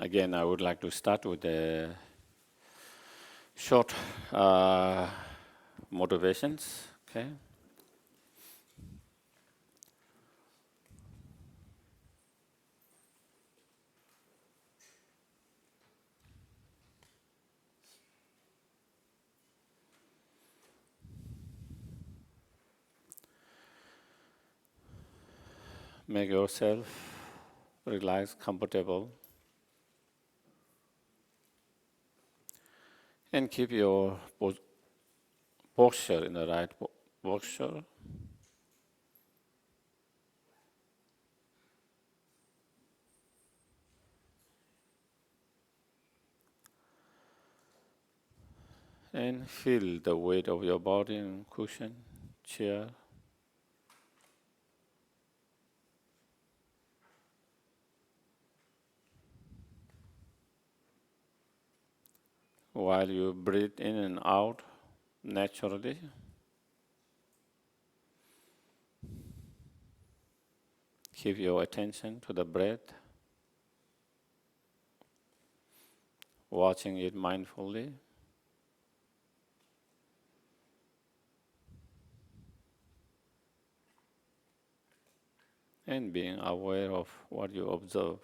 Again, I would like to start with the short motivations. Okay. Make yourself relaxed, comfortable, and keep your posture in the right posture. And feel the weight of your body in cushion, chair. While you breathe in and out naturally, keep your attention to the breath, watching it mindfully. And being aware of what you observe.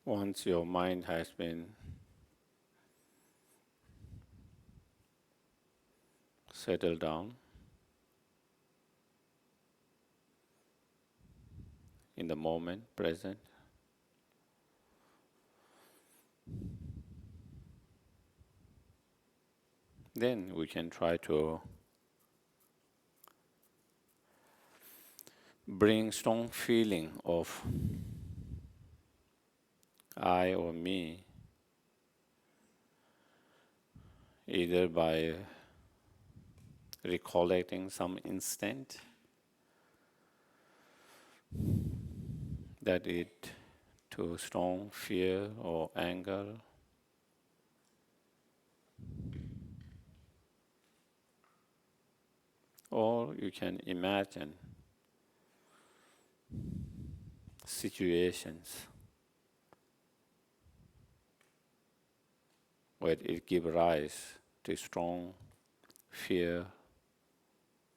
Once your mind has been settled down in the moment present, then we can try to bring strong feeling of I or me, either by recollecting some instant that it to strong fear or anger, or you can imagine situations where it gives rise to strong fear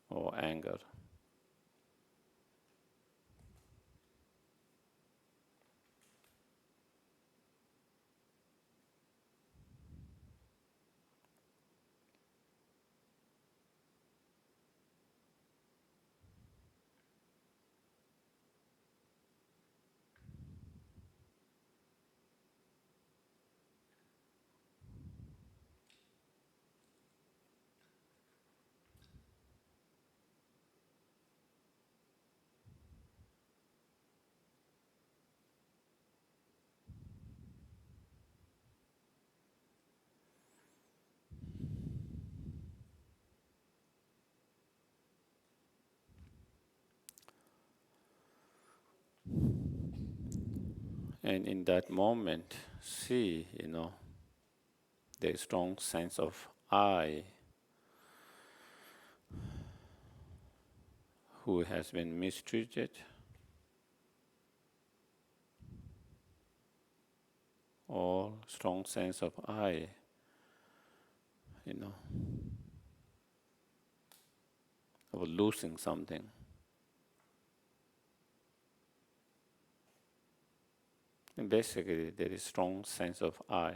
or anger. And in that moment, see, the strong sense of I who has been mistreated, or strong sense of I, of losing something. And basically, there is strong sense of I.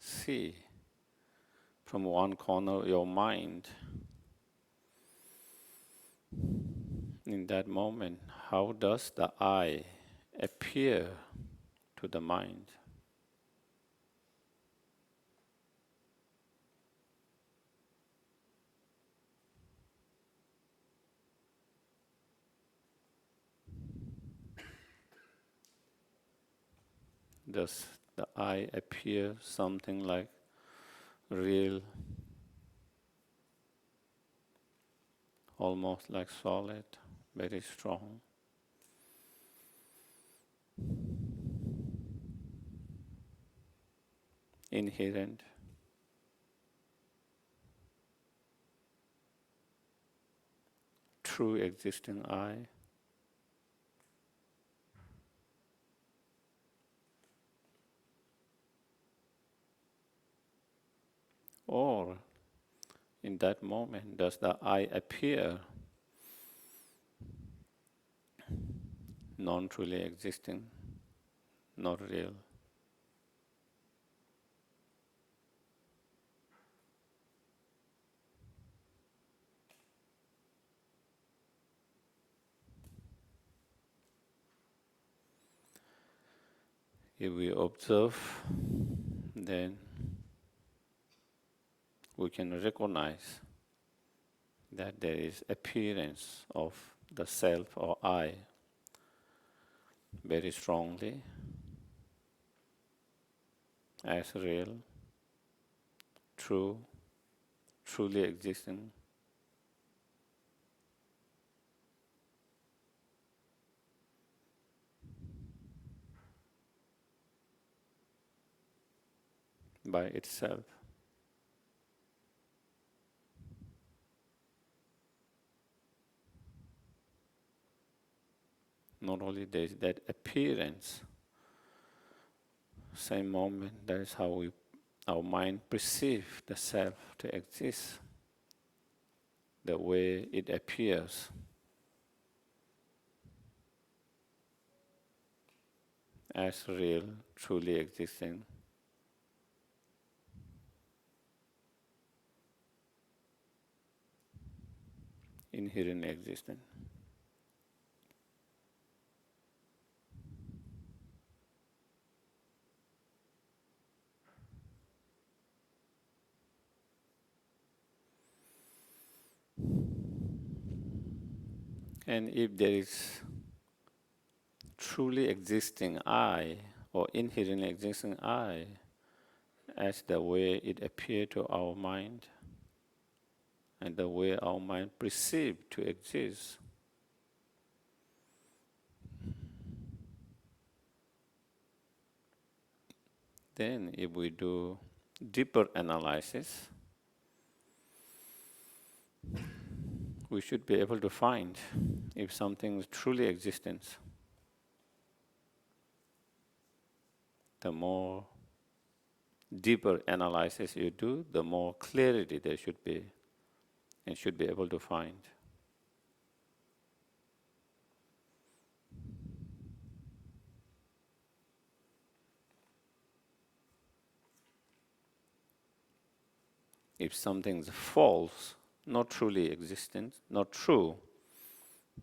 See from one corner of your mind, in that moment, how does the I appear to the mind? Does the I appear something like real, almost like solid, very strong? Inherent, true existing I? Or in that moment, does the I appear non-truly existing, not real? If we observe, then we can recognize that there is appearance of the self or I very strongly as real, true, truly existing. By itself. Not only there is that appearance, same moment, that is how our mind perceives the self to exist, the way it appears as real, truly existing, inherent existence. And if there is truly existing I, or inherent existing I, as the way it appears to our mind, and the way our mind perceives to exist, then if we do deeper analysis, we should be able to find if something is truly existence. The more deeper analysis you do, the more clarity there should be, and should be able to find. If something's false, not truly existent, not true,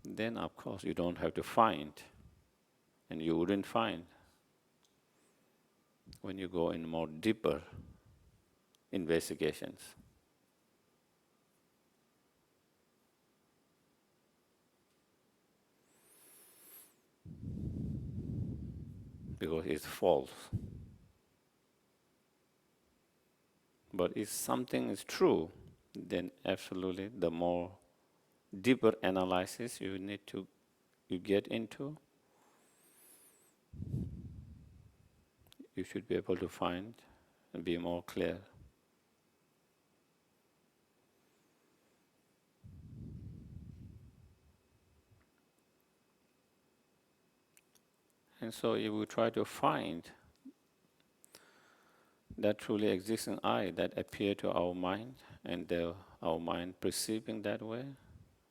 then of course you don't have to find, and you wouldn't find when you go in more deeper investigations. Because it's false. But if something is true, then absolutely the more deeper analysis you get into, you should be able to find and be more clear. And so if we try to find that truly existing I that appear to our mind, and our mind perceiving that way,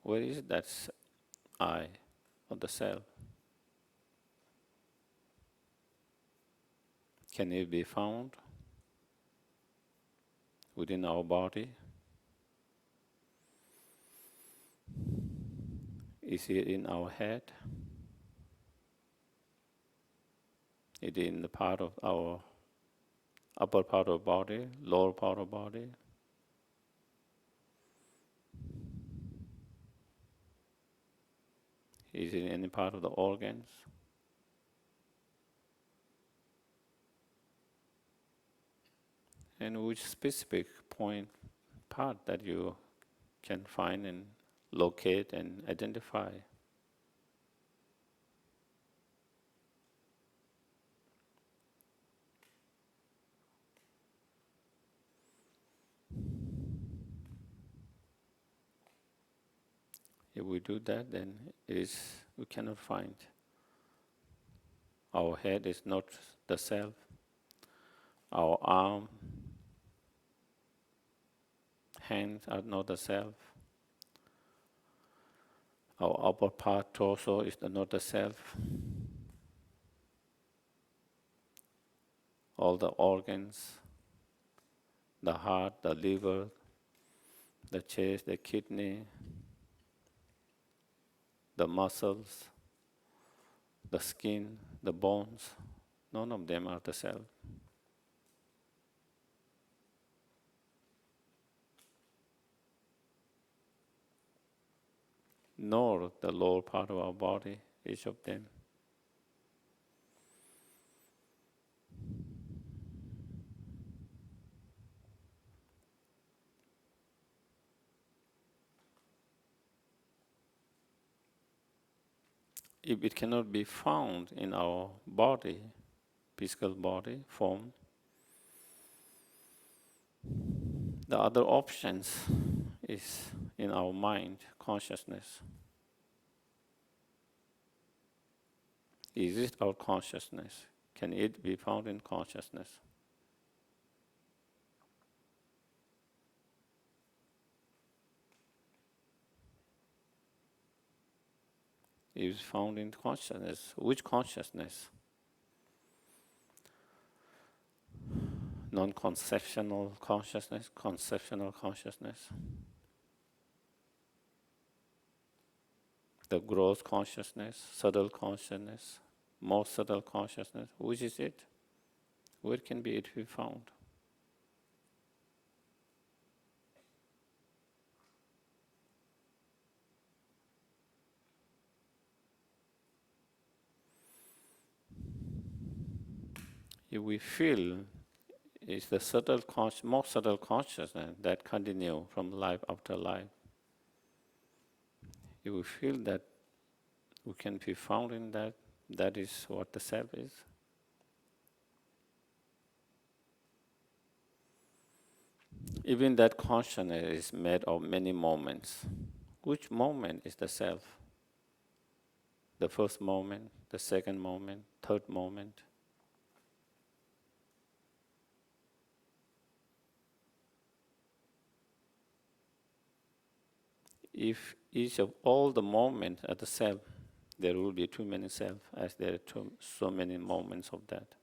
where is that I or the self? Can it be found within our body? Is it in our head? Is it in the part of our upper part of body, lower part of body? Is it in any part of the organs? And which specific part that you can find and locate and identify? If we do that, then we cannot find. Our head is not the self. Our arm, hands are not the self. Our upper part, torso, is not the self. All the organs, the heart, the liver, the chest, the kidney, the muscles, the skin, the bones, none of them are the self. Nor the lower part of our body, each of them. If it cannot be found in our body, physical body, form, the other options is in our mind, consciousness. Is it our consciousness? Can it be found in consciousness? Is found in consciousness. Which consciousness? Non-conceptual consciousness, conceptual consciousness, the gross consciousness, subtle consciousness, more subtle consciousness. Which is it? Where can it be found? If we feel it's the more subtle consciousness that continue from life after life, if we feel that we can be found in that, that is what the self is. Even that consciousness is made of many moments. Which moment is the self? The first moment, the second moment, third moment. If each of all the moments are the self, there will be too many self, as there are so many moments of that.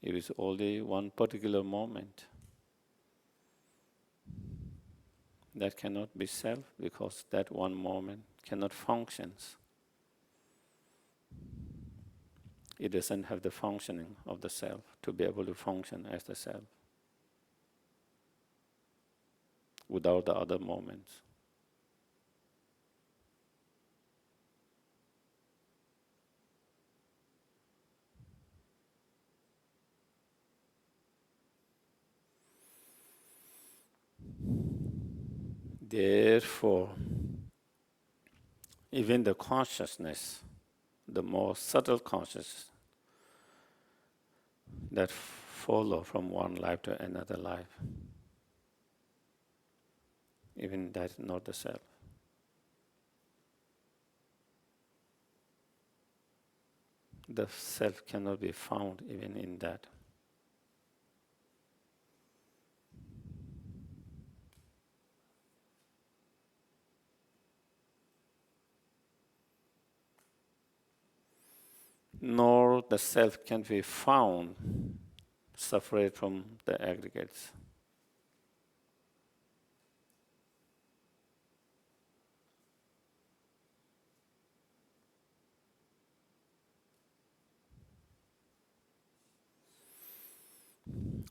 It is only one particular moment that cannot be self, because that one moment cannot function. It doesn't have the functioning of the self to be able to function as the self without the other moments. Therefore, even the consciousness, the more subtle consciousness that follow from one life to another life, even that is not the self. The self cannot be found even in that. Nor the self can be found separate from the aggregates.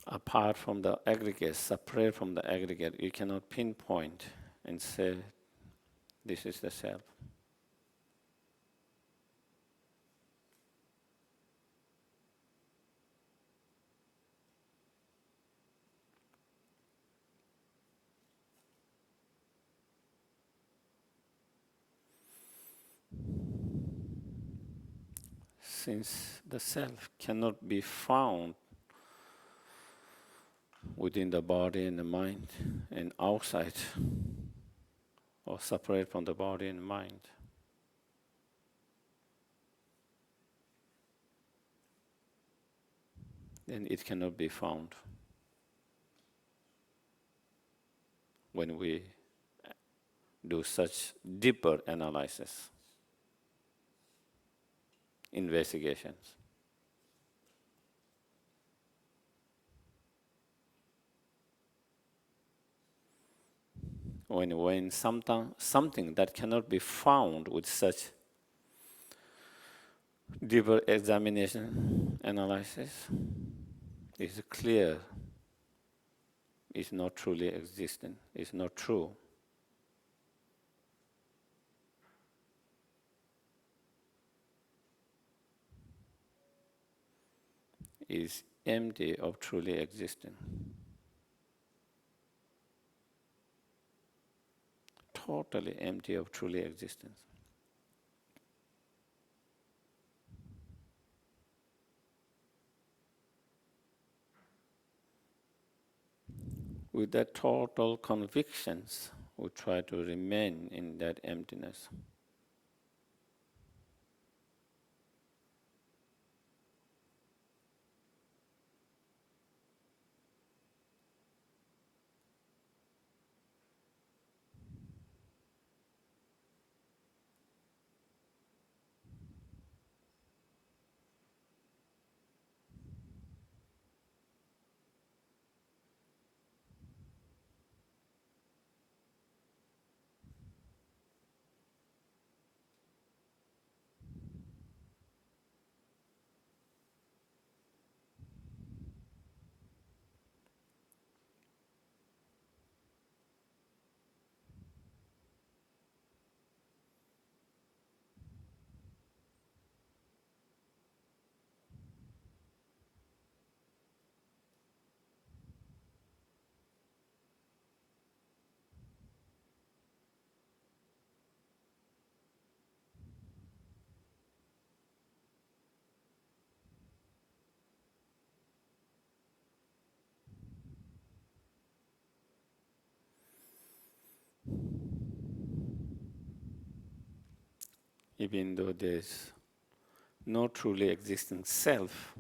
Apart from the aggregate, separate from the aggregate, you cannot pinpoint and say, this is the self. Since the self cannot be found within the body and the mind and outside, or separate from the body and mind, then it cannot be found. When we do such deeper analysis, investigations. When something that cannot be found with such deeper examination, analysis, is clear, is not truly existent, is not true. Is empty of truly existing. Totally empty of truly existence. With that total convictions, we try to remain in that emptiness. Even though there's no truly existing self,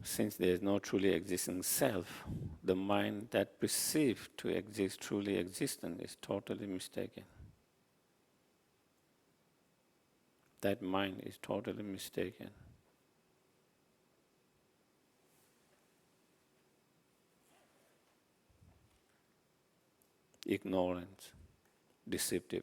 since there is no truly existing self, the mind that perceives to exist truly existent is totally mistaken. That mind is totally mistaken. Ignorant, deceptive.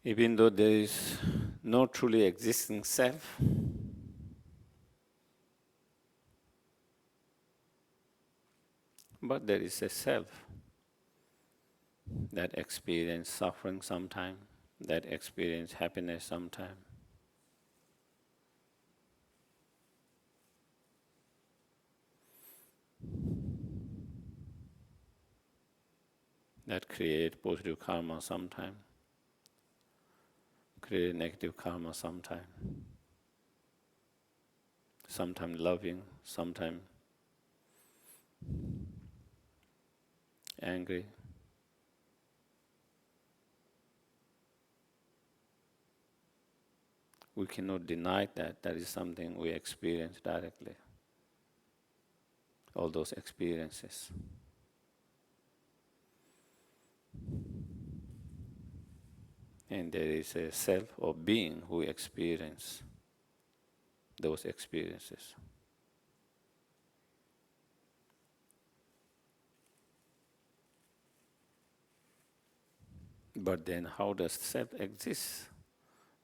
Even though there is no truly existing self, But there is a self that experience suffering sometime, that experience happiness sometime. That create positive karma sometime, create negative karma sometime. Sometime loving, sometime angry. We cannot deny that. That is something we experience directly. All those experiences. And there is a self or being who experience those experiences. But then how does self exist?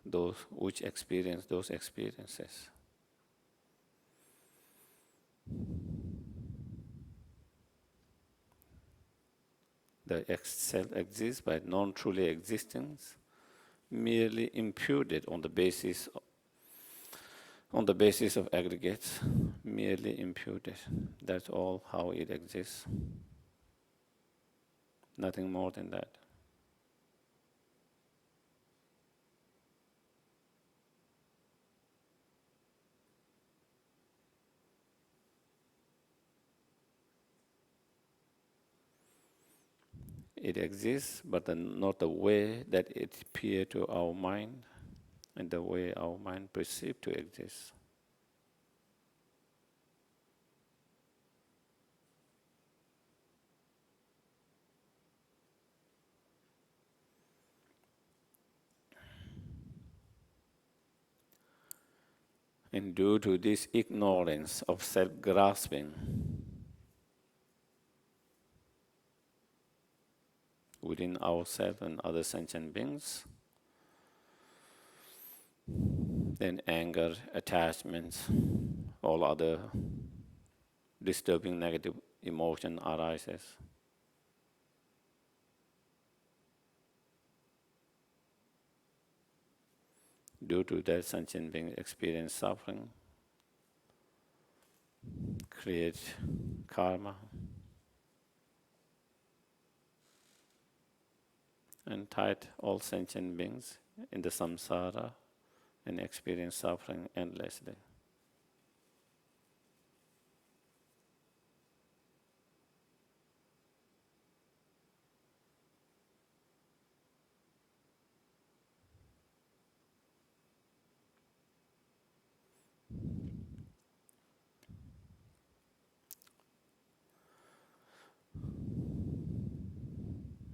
Those which experience those experiences. The self exists by non-truly existence, merely imputed on the basis of aggregates, merely imputed. That's all how it exists. Nothing more than that. It exists, but not the way that it appears to our mind and the way our mind perceives to exist. And due to this ignorance of self-grasping within ourselves and other sentient beings, then anger, attachments, all other disturbing negative emotion arises. Due to that, sentient beings experience suffering, create karma, and tied all sentient beings in the samsara and experience suffering endlessly.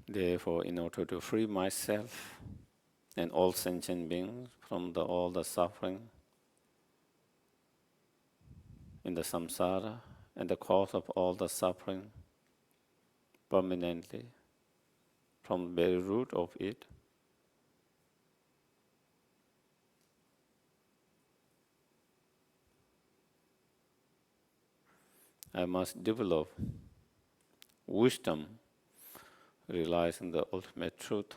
Therefore, in order to free myself and all sentient beings from all the suffering in the samsara and the cause of all the suffering permanently, from the very root of it, I must develop wisdom, realizing the ultimate truth,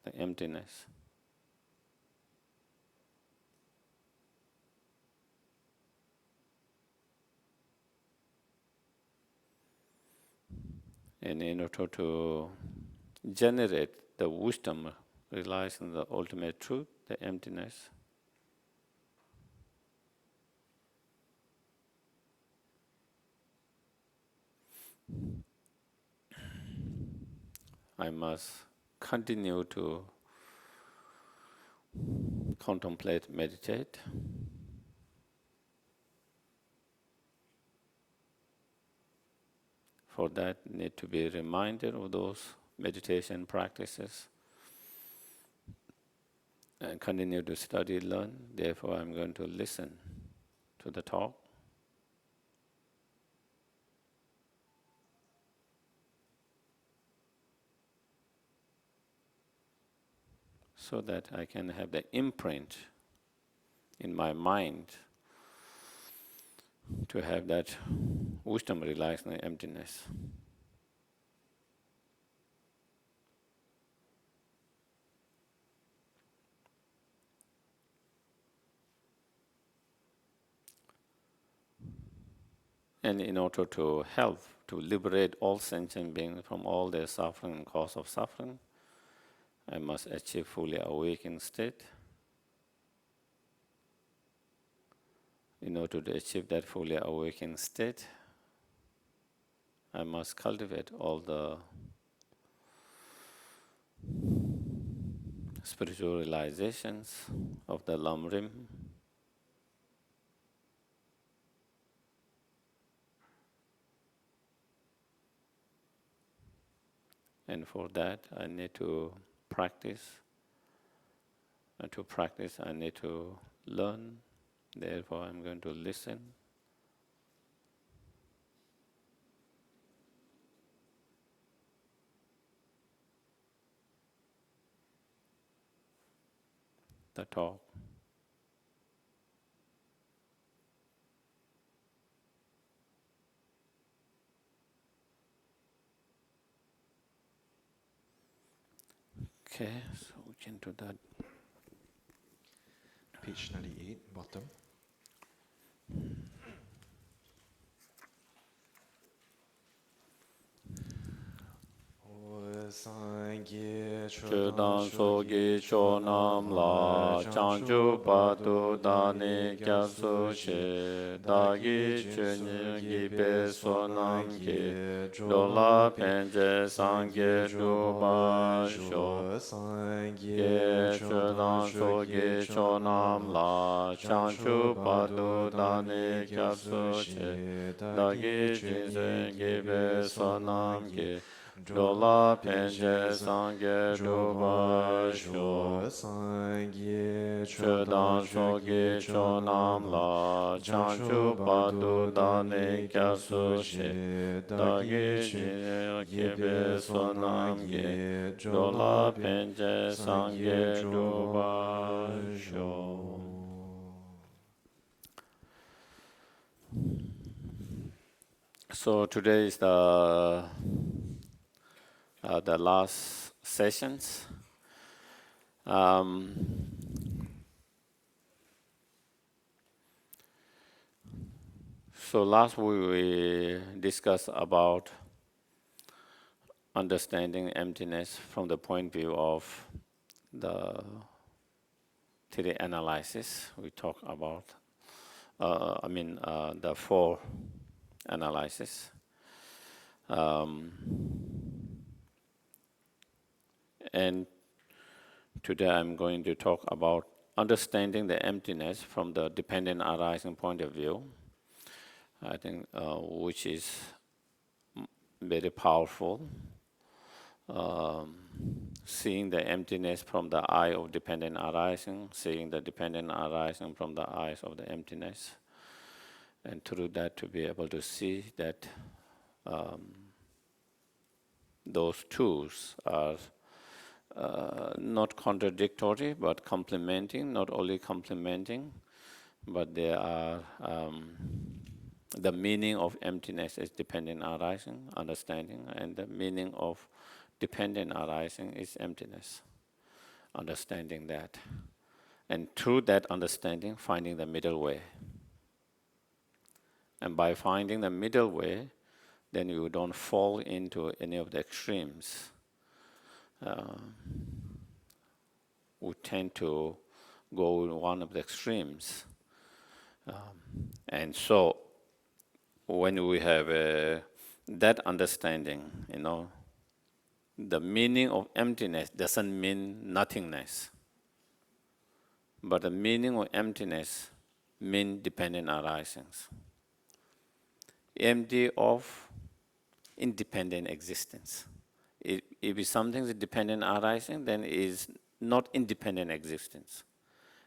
the emptiness. And in order to generate the wisdom, realizing the ultimate truth, the emptiness, I must continue to contemplate, meditate. For that, need to be reminded of those meditation practices and continue to study, learn. Therefore, I'm going to listen to the talk. So that I can have the imprint in my mind to have that wisdom relies on emptiness. And in order to help to liberate all sentient beings from all their suffering and cause of suffering, I must achieve fully awakened state. In order to achieve that fully awakened state, I must cultivate all the spiritual realizations of the Lamrim. And for that, I need to practice. And to practice, I need to learn. Therefore, I'm going to listen. The talk. Okay, so we can do that. Page 98, bottom. Chudan sogi chonam la chanchu patu dani kyasu she dagi chunyi gibe sonam ki dola penje sangye duba sho ge chudan sogi chonam la chanchu patu dani kyasu she dagi chunyi gibe sonam ki Dola penje sangye duba sho Chodan sogi chonam la chanchu padu dani kyasu she Dagi jine kebe sonam ge Dola penje sangye duba sho. So today is the last sessions. So last week we discussed about understanding emptiness from the point of view of the theory analysis. We talked about, the four analysis. And today I'm going to talk about understanding the emptiness from the dependent arising point of view. I think which is very powerful. Seeing the emptiness from the eye of dependent arising, seeing the dependent arising from the eyes of the emptiness, and through that to be able to see that those tools are not contradictory but complementing, not only complementing, but they are the meaning of emptiness is dependent arising, understanding, and the meaning of dependent arising is emptiness, understanding that. And through that understanding, finding the middle way. And by finding the middle way, then you don't fall into any of the extremes. We tend to go in one of the extremes. And so, when we have that understanding, the meaning of emptiness doesn't mean nothingness. But the meaning of emptiness means dependent arisings. Empty of independent existence. If something is dependent arising, then it is not independent existence.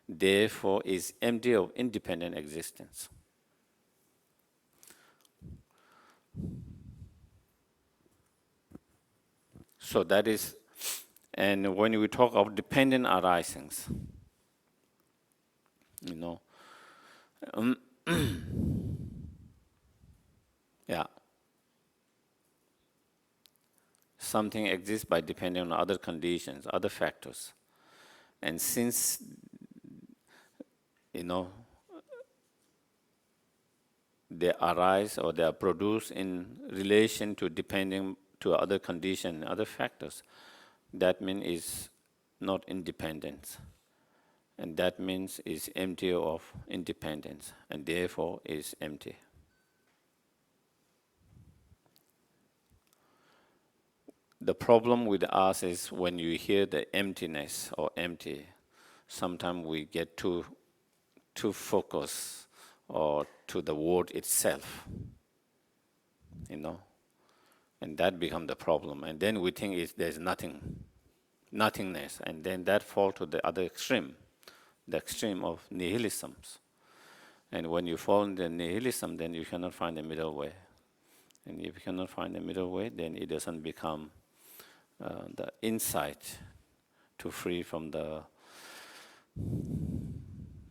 Therefore, is empty of independent existence. So that is, and when we talk of dependent arisings, Yeah. Something exists by depending on other conditions, other factors. And since, you know, they arise or they are produced in relation to depending to other conditions, other factors, that means is not independence. And that means is empty of independence, and therefore is empty. The problem with us is when you hear the emptiness or empty, sometimes we get too focused or to the word itself, you know, and that becomes the problem. And then we think there's nothing, nothingness, and then that fall to the other extreme, the extreme of nihilism. And when you fall in the nihilism, then you cannot find the middle way. And if you cannot find the middle way, then it doesn't become the insight to free from the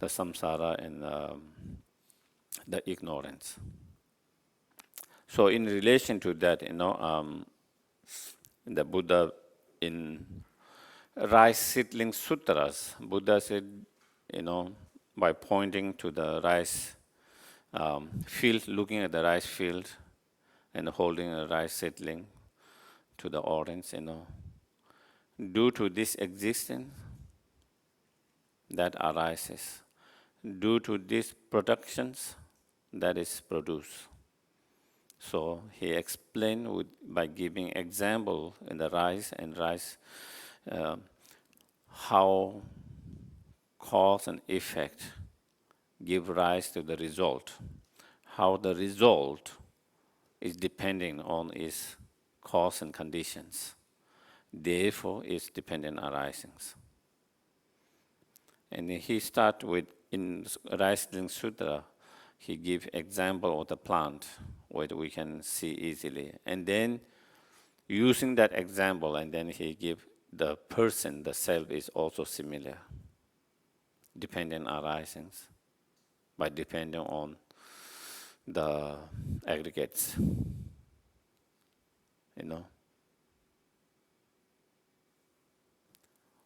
samsara and the ignorance. So in relation to that, the Buddha in rice seedling sutras, Buddha said, by pointing to the rice field, looking at the rice field and holding a rice seedling to the audience, due to this existence that arises, due to these productions that is produced. So he explained by giving example in the rice and rice, how cause and effect give rise to the result, how the result is depending on its cause and conditions, therefore its dependent arisings. And he start with, in Rising Sutra, he give example of the plant, what we can see easily. And then using that example, and then he give the person, the self is also similar, dependent arisings, by depending on the aggregates,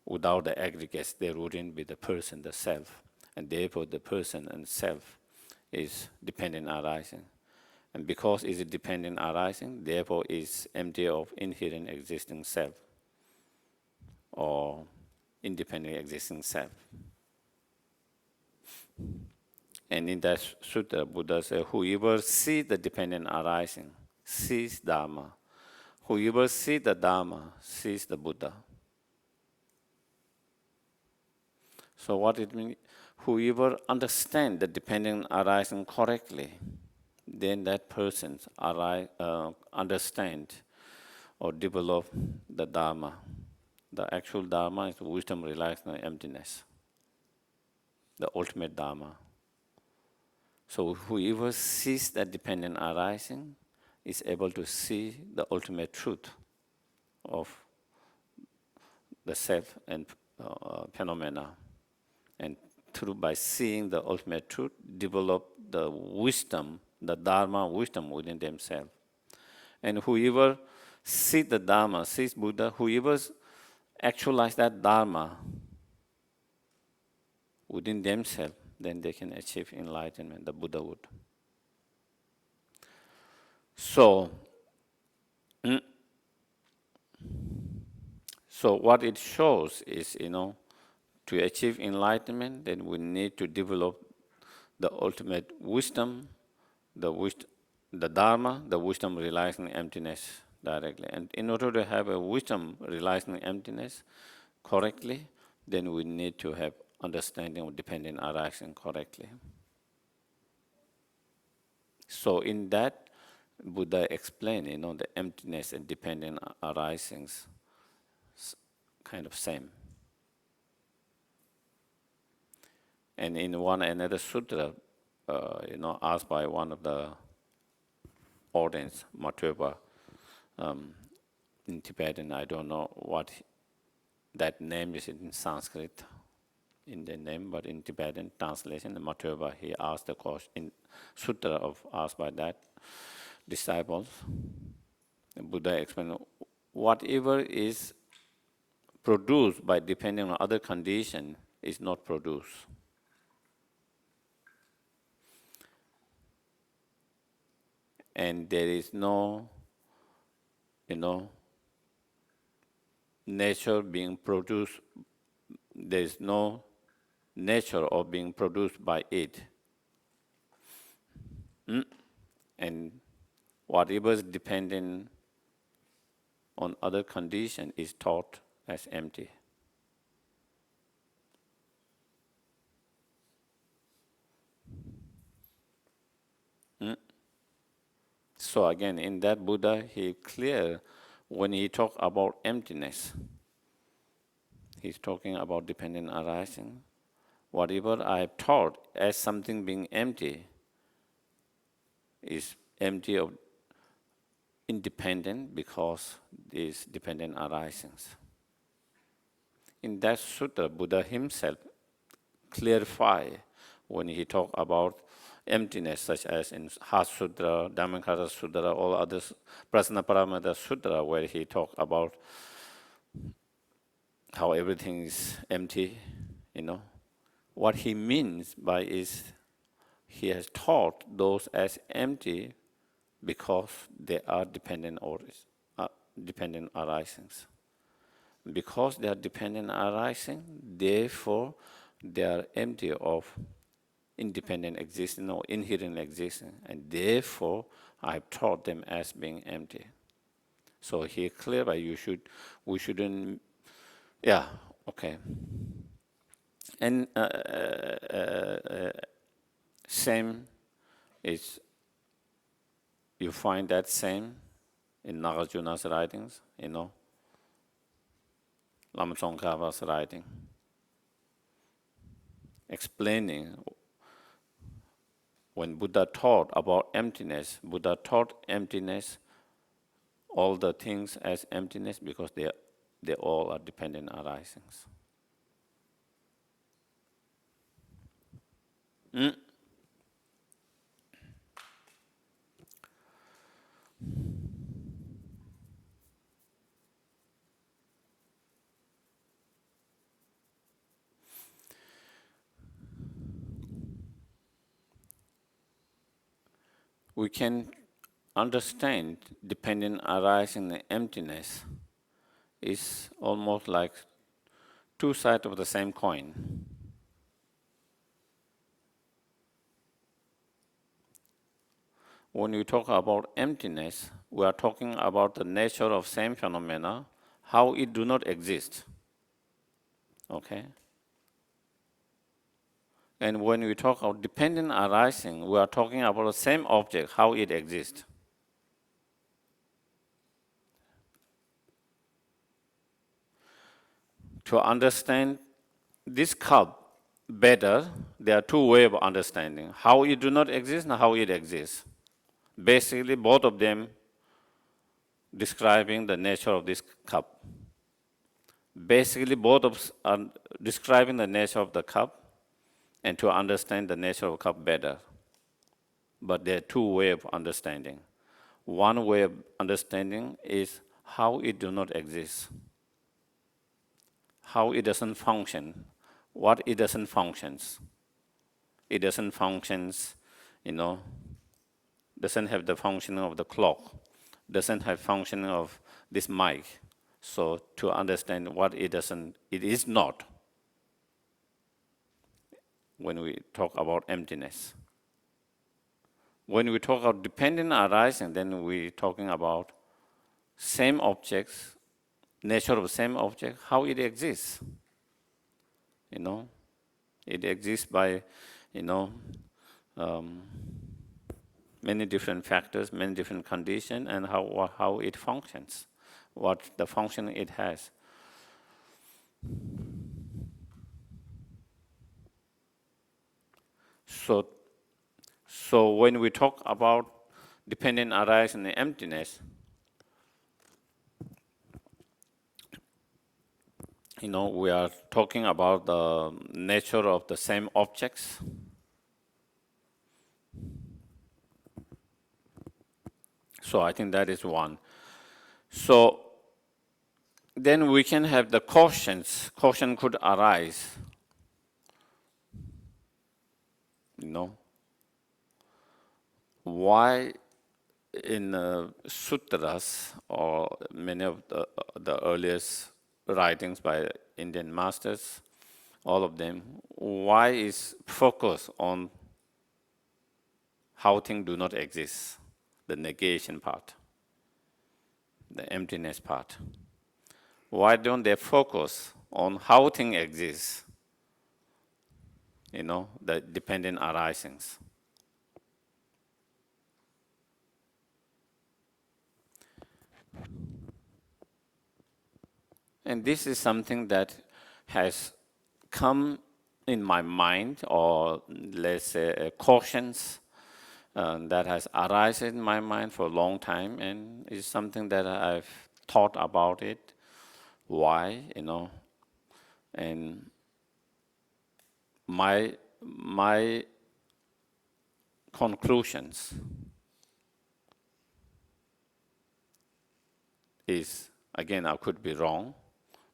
Without the aggregates, there wouldn't be the person, the self. And therefore, the person and self is dependent arising. And because it's dependent arising, therefore is empty of inherent existing self or independent existing self. And in that sutta, Buddha said, whoever sees the dependent arising sees Dharma. Whoever sees the Dharma sees the Buddha. So what it means, whoever understands the dependent arising correctly, then that person understand or develop the Dharma. The actual Dharma is wisdom, relaxation, and emptiness, the ultimate Dharma. So whoever sees that dependent arising is able to see the ultimate truth of the self and phenomena. And by seeing the ultimate truth, develop the wisdom, the Dharma wisdom within themselves. And whoever sees the Dharma, sees Buddha, whoever actualize that Dharma within themselves, then they can achieve enlightenment, the Buddhahood. So what it shows is, to achieve enlightenment, then we need to develop the ultimate wisdom, the Dharma, the wisdom realizing emptiness directly. And in order to have a wisdom realizing emptiness correctly, then we need to have understanding of dependent arising correctly. So in that, Buddha explained, the emptiness and dependent arisings, kind of same. And in another sutra, asked by one of the audience, Maturba, in Tibetan, I don't know what that name is in Sanskrit, in the name, but in Tibetan translation, Maturba, he asked the question, in sutra of asked by that, disciples, the Buddha explained, whatever is produced by depending on other conditions is not produced. And there is no, nature being produced, there is no nature of being produced by it. And whatever is dependent on other condition is taught as empty. So again, in that Buddha, he clear when he talk about emptiness, he's talking about dependent arising. Whatever I have taught as something being empty is empty of independent because these dependent arisings. In that sutta, Buddha himself clarify when he talk about emptiness, such as in Heart Sutra, Dhammapada Sutra, all others, Prasnaparamita Sutra, where he talk about how everything is empty, What he means by is he has taught those as empty because they are dependent arisings. Because they are dependent arising, therefore they are empty of independent existence or inherent existence, and therefore I've taught them as being empty. So he clearly we shouldn't, yeah, okay. And same is, you find that same in Nagarjuna's writings, Lama Tsongkhava's writing, explaining when Buddha taught about emptiness, Buddha taught emptiness, all the things as emptiness because they all are dependent arisings. We can understand dependent arising and emptiness is almost like two sides of the same coin. When we talk about emptiness, we are talking about the nature of same phenomena, how it do not exist. Okay? And when we talk about dependent arising, we are talking about the same object, how it exists. To understand this cup better, there are two ways of understanding, how it do not exist and how it exists. Basically, both of them describing the nature of this cup. Basically, both of are describing the nature of the cup and to understand the nature of the cup better. But there are two ways of understanding. One way of understanding is how it do not exist, how it doesn't function, what it doesn't functions. It doesn't functions, doesn't have the functioning of the clock, doesn't have functioning of this mic. So to understand what it is not when we talk about emptiness. When we talk about dependent arising, then we're talking about same objects, nature of same object, how it exists. It exists by, many different factors, many different conditions, and how it functions, what the function it has. So when we talk about dependent arising and emptiness, we are talking about the nature of the same objects. So I think that is one. So then we can have the questions. Question could arise, why in sutras or many of the earliest writings by Indian masters, all of them, why is focus on how things do not exist, the negation part, the emptiness part? Why don't they focus on how things exist, the dependent arisings? And this is something that has come in my mind, or let's say cautions that has arisen in my mind for a long time, and is something that I've thought about it. Why, and my conclusions is, again, I could be wrong,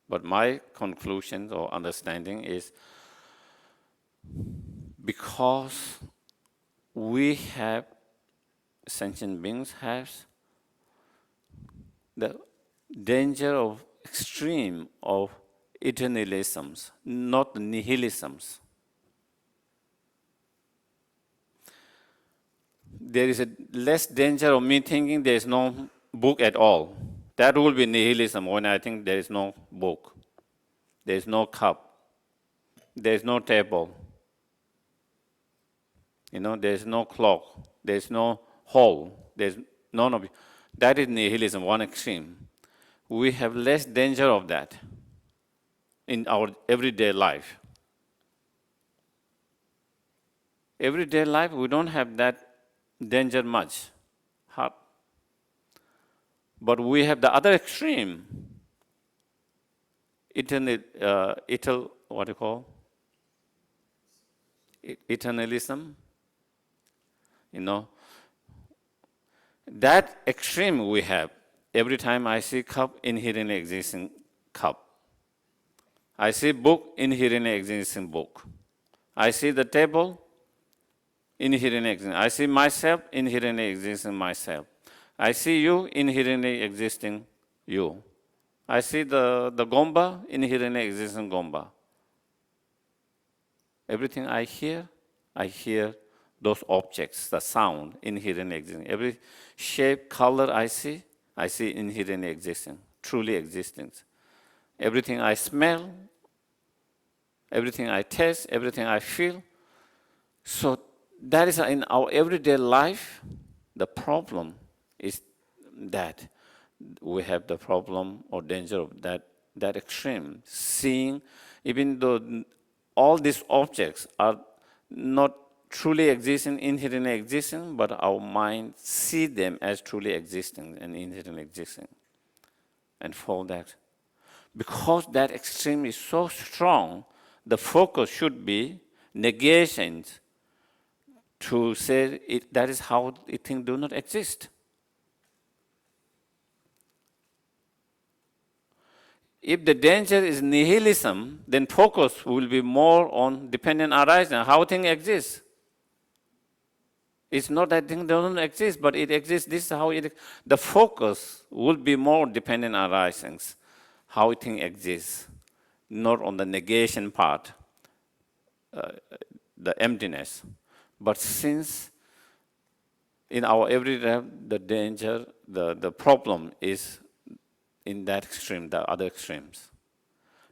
but my conclusion or understanding is because we have, sentient beings have the danger of extreme of eternalisms, not nihilisms. There is a less danger of me thinking there is no book at all. That will be nihilism when I think there is no book, there is no cup, there is no table, there is no clock, there is no hole, there is none of it. That is nihilism, one extreme. We have less danger of that in our everyday life. Everyday life, we don't have that danger much. Hard. But we have the other extreme, what do you call? Eternalism. That extreme we have. Every time I see cup, inherently existing cup. I see book, inherently existing book. I see the table, inherently existing. I see myself, inherently existing myself. I see you, inherently existing you. I see the gomba, inherently existing gomba. Everything I hear those objects, the sound, inherently existing. Every shape, color I see inherently existing, truly existing. Everything I smell, everything I taste, everything I feel. So that is in our everyday life, the problem is that we have the problem or danger of that extreme. Seeing, even though all these objects are not truly existing, inherently existing, but our mind see them as truly existing and inherently existing. And for that, because that extreme is so strong, the focus should be negations to say that is how things do not exist. If the danger is nihilism, then focus will be more on dependent arising, how things exist. It's not that thing doesn't exist, but it exists. This is how it. The focus will be more dependent arisings, how thing exists, not on the negation part, the emptiness. But since in our everyday the danger, the problem is in that extreme, the other extremes,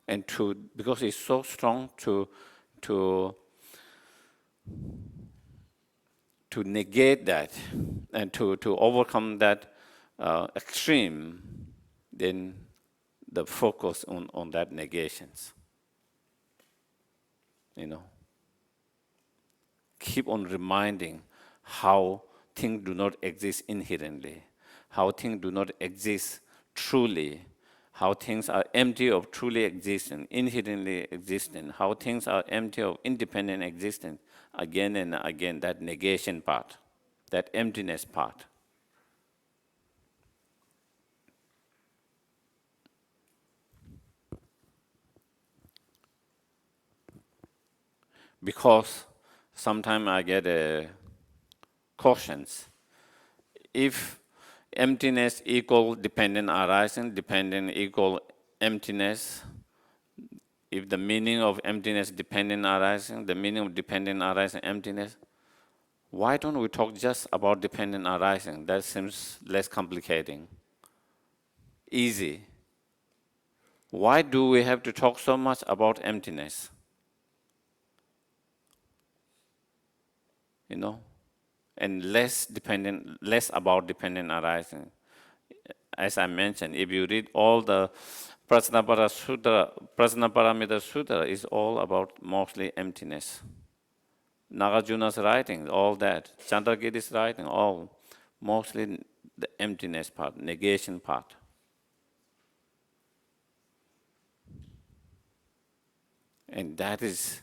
and because it's so strong to negate that and to overcome that extreme, then the focus on that negations. Keep on reminding how things do not exist inherently, how things do not exist truly, how things are empty of truly existing, inherently existing, how things are empty of independent existence, again and again, that negation part, that emptiness part. Because sometimes I get cautions. If emptiness equal dependent arising, dependent equal emptiness, if the meaning of emptiness dependent arising, the meaning of dependent arising emptiness, why don't we talk just about dependent arising? That seems less complicating, easy. Why do we have to talk so much about emptiness? You know, and less about dependent arising. As I mentioned, if you read all the Prajnaparamita Sutra is all about mostly emptiness. Nagarjuna's writing, all that. Chandrakiri's writing, all mostly the emptiness part, negation part. And that is,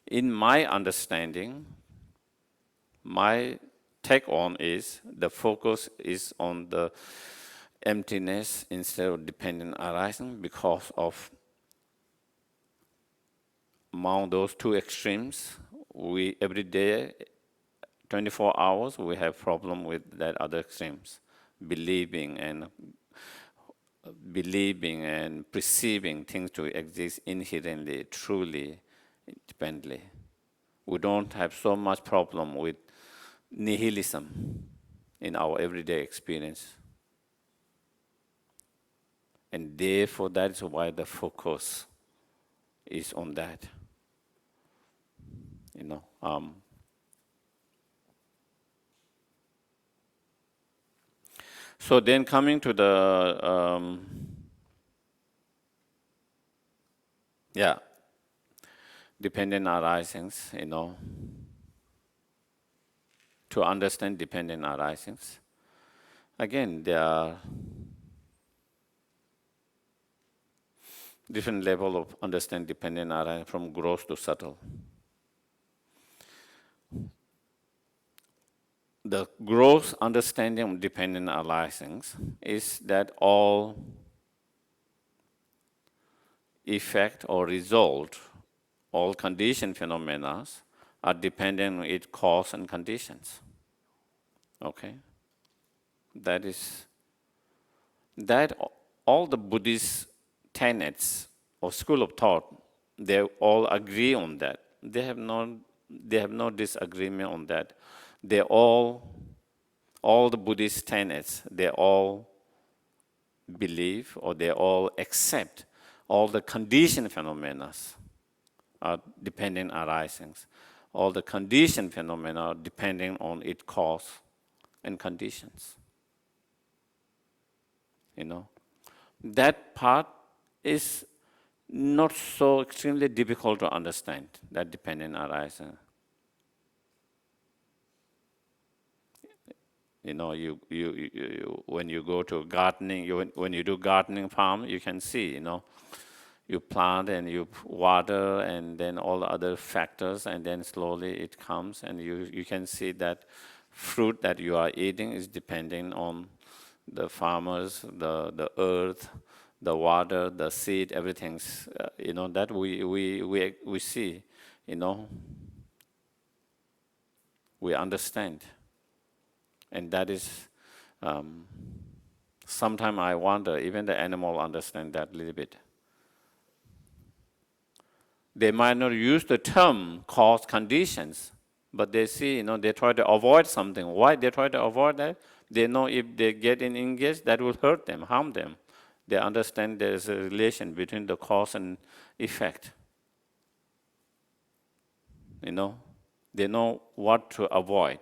in my understanding, my take on is the focus is on the emptiness instead of dependent arising because of among those two extremes, we every day, 24 hours, we have problem with that other extremes, believing and perceiving things to exist inherently, truly, independently. We don't have so much problem with nihilism in our everyday experience. And therefore, that is why the focus is on that. You know, so then coming to the dependent arisings, you know, to understand dependent arisings. Again, there are different level of understand dependent arising from gross to subtle. The gross understanding of dependent arisings is that all effect or result, all conditioned phenomena are dependent on its cause and conditions. Okay? That all the Buddhist tenets or school of thought, they all agree on that. They have no disagreement on that. They all the Buddhist tenets, they all believe or they all accept all the conditioned phenomena are dependent arisings. All the conditioned phenomena are depending on its cause and conditions. You know, that part is not so extremely difficult to understand, that dependent arising. You know, you when you go to gardening, when you do gardening farm, you can see, you know, you plant and you water and then all the other factors, and then slowly it comes, and you can see that fruit that you are eating is depending on the farmers, the earth, the water, the seed, everything's, you know, that we see, you know, we understand. And that is, sometimes I wonder, even the animal understand that a little bit. They might not use the term cause conditions, but they see, you know, they try to avoid something. Why they try to avoid that? They know if they get engaged, that will hurt them, harm them. They understand there is a relation between the cause and effect. You know, they know what to avoid.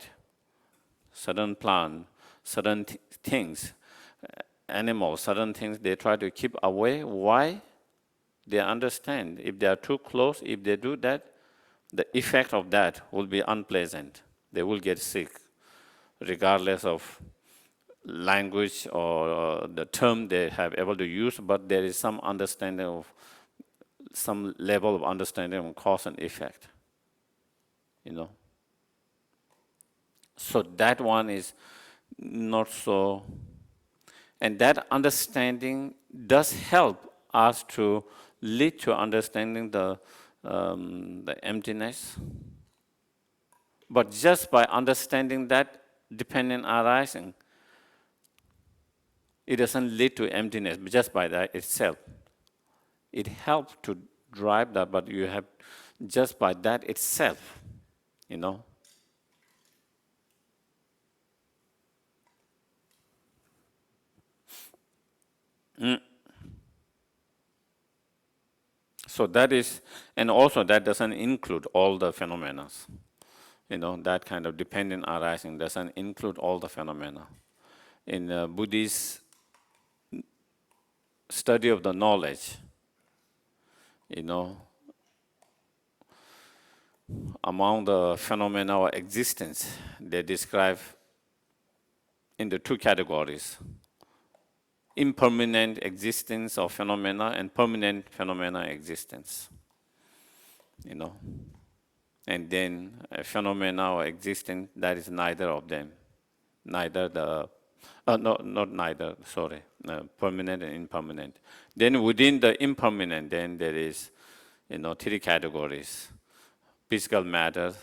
Certain plant, certain things, animals, certain things they try to keep away. Why? They understand if they are too close, if they do that, the effect of that will be unpleasant. They will get sick, regardless of language or the term they have able to use, but there is some understanding of, some level of understanding of cause and effect, you know. So that one is not so, and that understanding does help us to lead to understanding the the emptiness. But just by understanding that dependent arising, it doesn't lead to emptiness just by that itself. It helps to drive that, but you have just by that itself, you know. So that is, and also that doesn't include all the phenomena. You know, that kind of dependent arising doesn't include all the phenomena. In Buddhist study of the knowledge, you know, among the phenomena of existence, they describe in the two categories: impermanent existence of phenomena and permanent phenomena existence. You know, and then a phenomena or existence that is neither of them, neither the, no, not neither, sorry, permanent and impermanent. Then within the impermanent, then there is, you know, three categories: physical matter,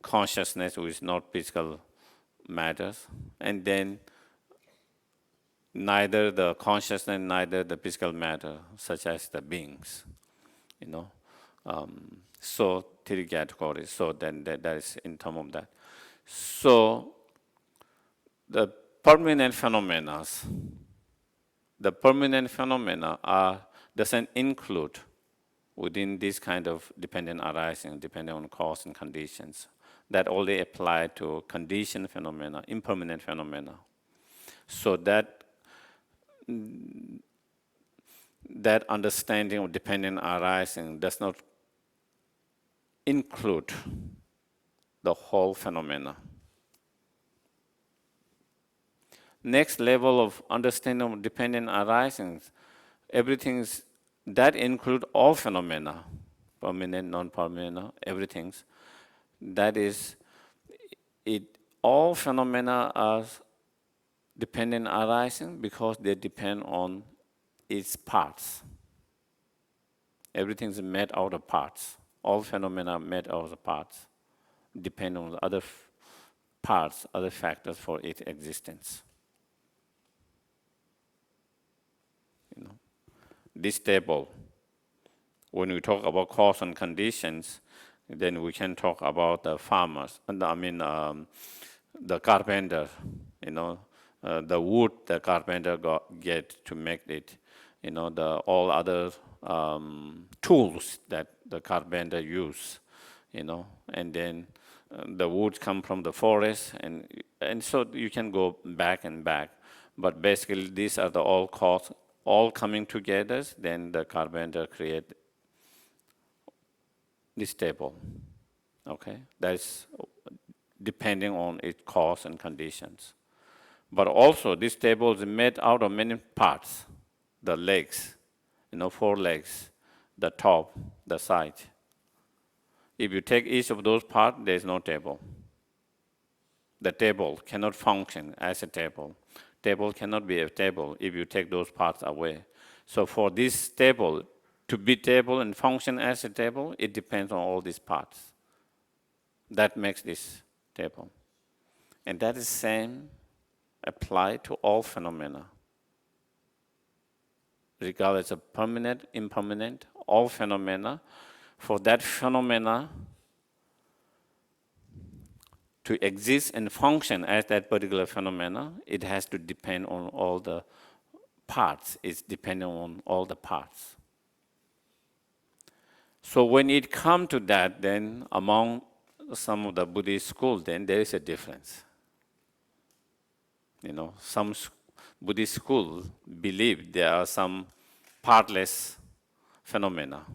consciousness, which is not physical matters, and then neither the consciousness, neither the physical matter, such as the beings, you know. So three categories. So then that is in terms of that. So the permanent phenomena, doesn't include within this kind of dependent arising, depending on cause and conditions. That only apply to conditioned phenomena, impermanent phenomena. So that understanding of dependent arising does not include the whole phenomena. Next level of understanding of dependent arising, everything that include all phenomena, permanent, non-permanent, everything. That is, all phenomena are dependent arising because they depend on its parts. Everything is made out of parts. All phenomena are made out of parts, depend on other parts, other factors for its existence. You know, this table, when we talk about cause and conditions, then we can talk about the farmers, the carpenter, you know, the wood the carpenter get to make it, you know, all other tools that the carpenter use, you know, and then the wood come from the forest, and so you can go back and back, but basically these are the all cause, all coming together, then the carpenter create this table, okay? That's depending on its cause and conditions. But also this table is made out of many parts. The legs, you know, 4 legs, the top, the side. If you take each of those parts, there is no table. The table cannot function as a table. Table cannot be a table if you take those parts away. So for this table to be table and function as a table, it depends on all these parts. That makes this table. And that is same applied to all phenomena. Regardless of permanent, impermanent, all phenomena, for that phenomena to exist and function as that particular phenomena, it has to depend on all the parts. It's dependent on all the parts. So when it comes to that, then among some of the Buddhist schools, then there is a difference. You know, some Buddhist schools believe there are some partless phenomena.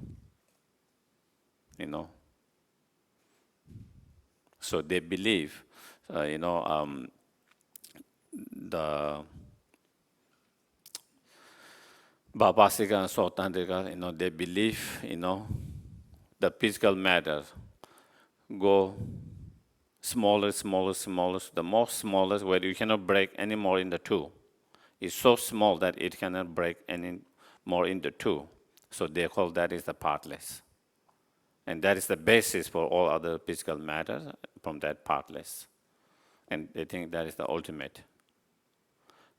You know, so they believe, the Babasika and Sotandika, you know, they believe, you know, the physical matter go smaller, smaller, smaller, the most smallest, where you cannot break any more into two. It's so small that it cannot break any more into two. So they call that is the partless. And that is the basis for all other physical matter from that partless. And they think that is the ultimate,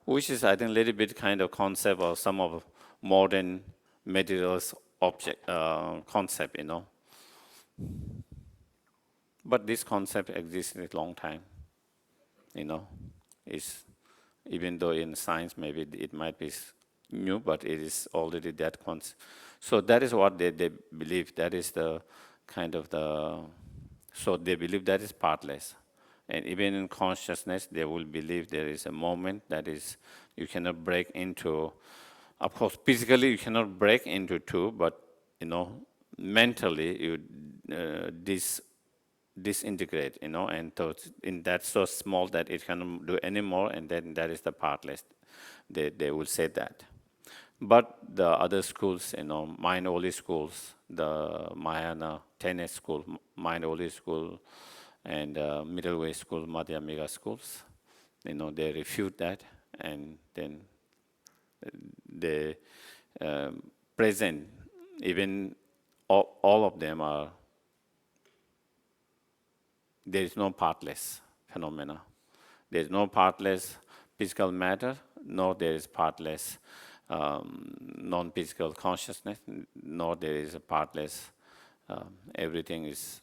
which is, I think, a little bit kind of concept of some of modern materials object concept, But this concept exists in a long time, It's, even though in science maybe it might be new, but it is already that concept. So that is what they believe. That is the kind of so they believe that is partless. And even in consciousness, they will believe there is a moment that is, you cannot break into, of course, physically you cannot break into two, but, mentally you disintegrate, and so in that so small that it cannot do anymore, and then that is the partless. They will say that. But the other schools, mind-only schools, the Mahayana Tenet school, mind-only school, and middle way school, Madhyamika schools, they refute that, and then they present, even all of them are, there is no partless phenomena. There is no partless physical matter, nor there is partless non-physical consciousness, nor there is a partless, everything is,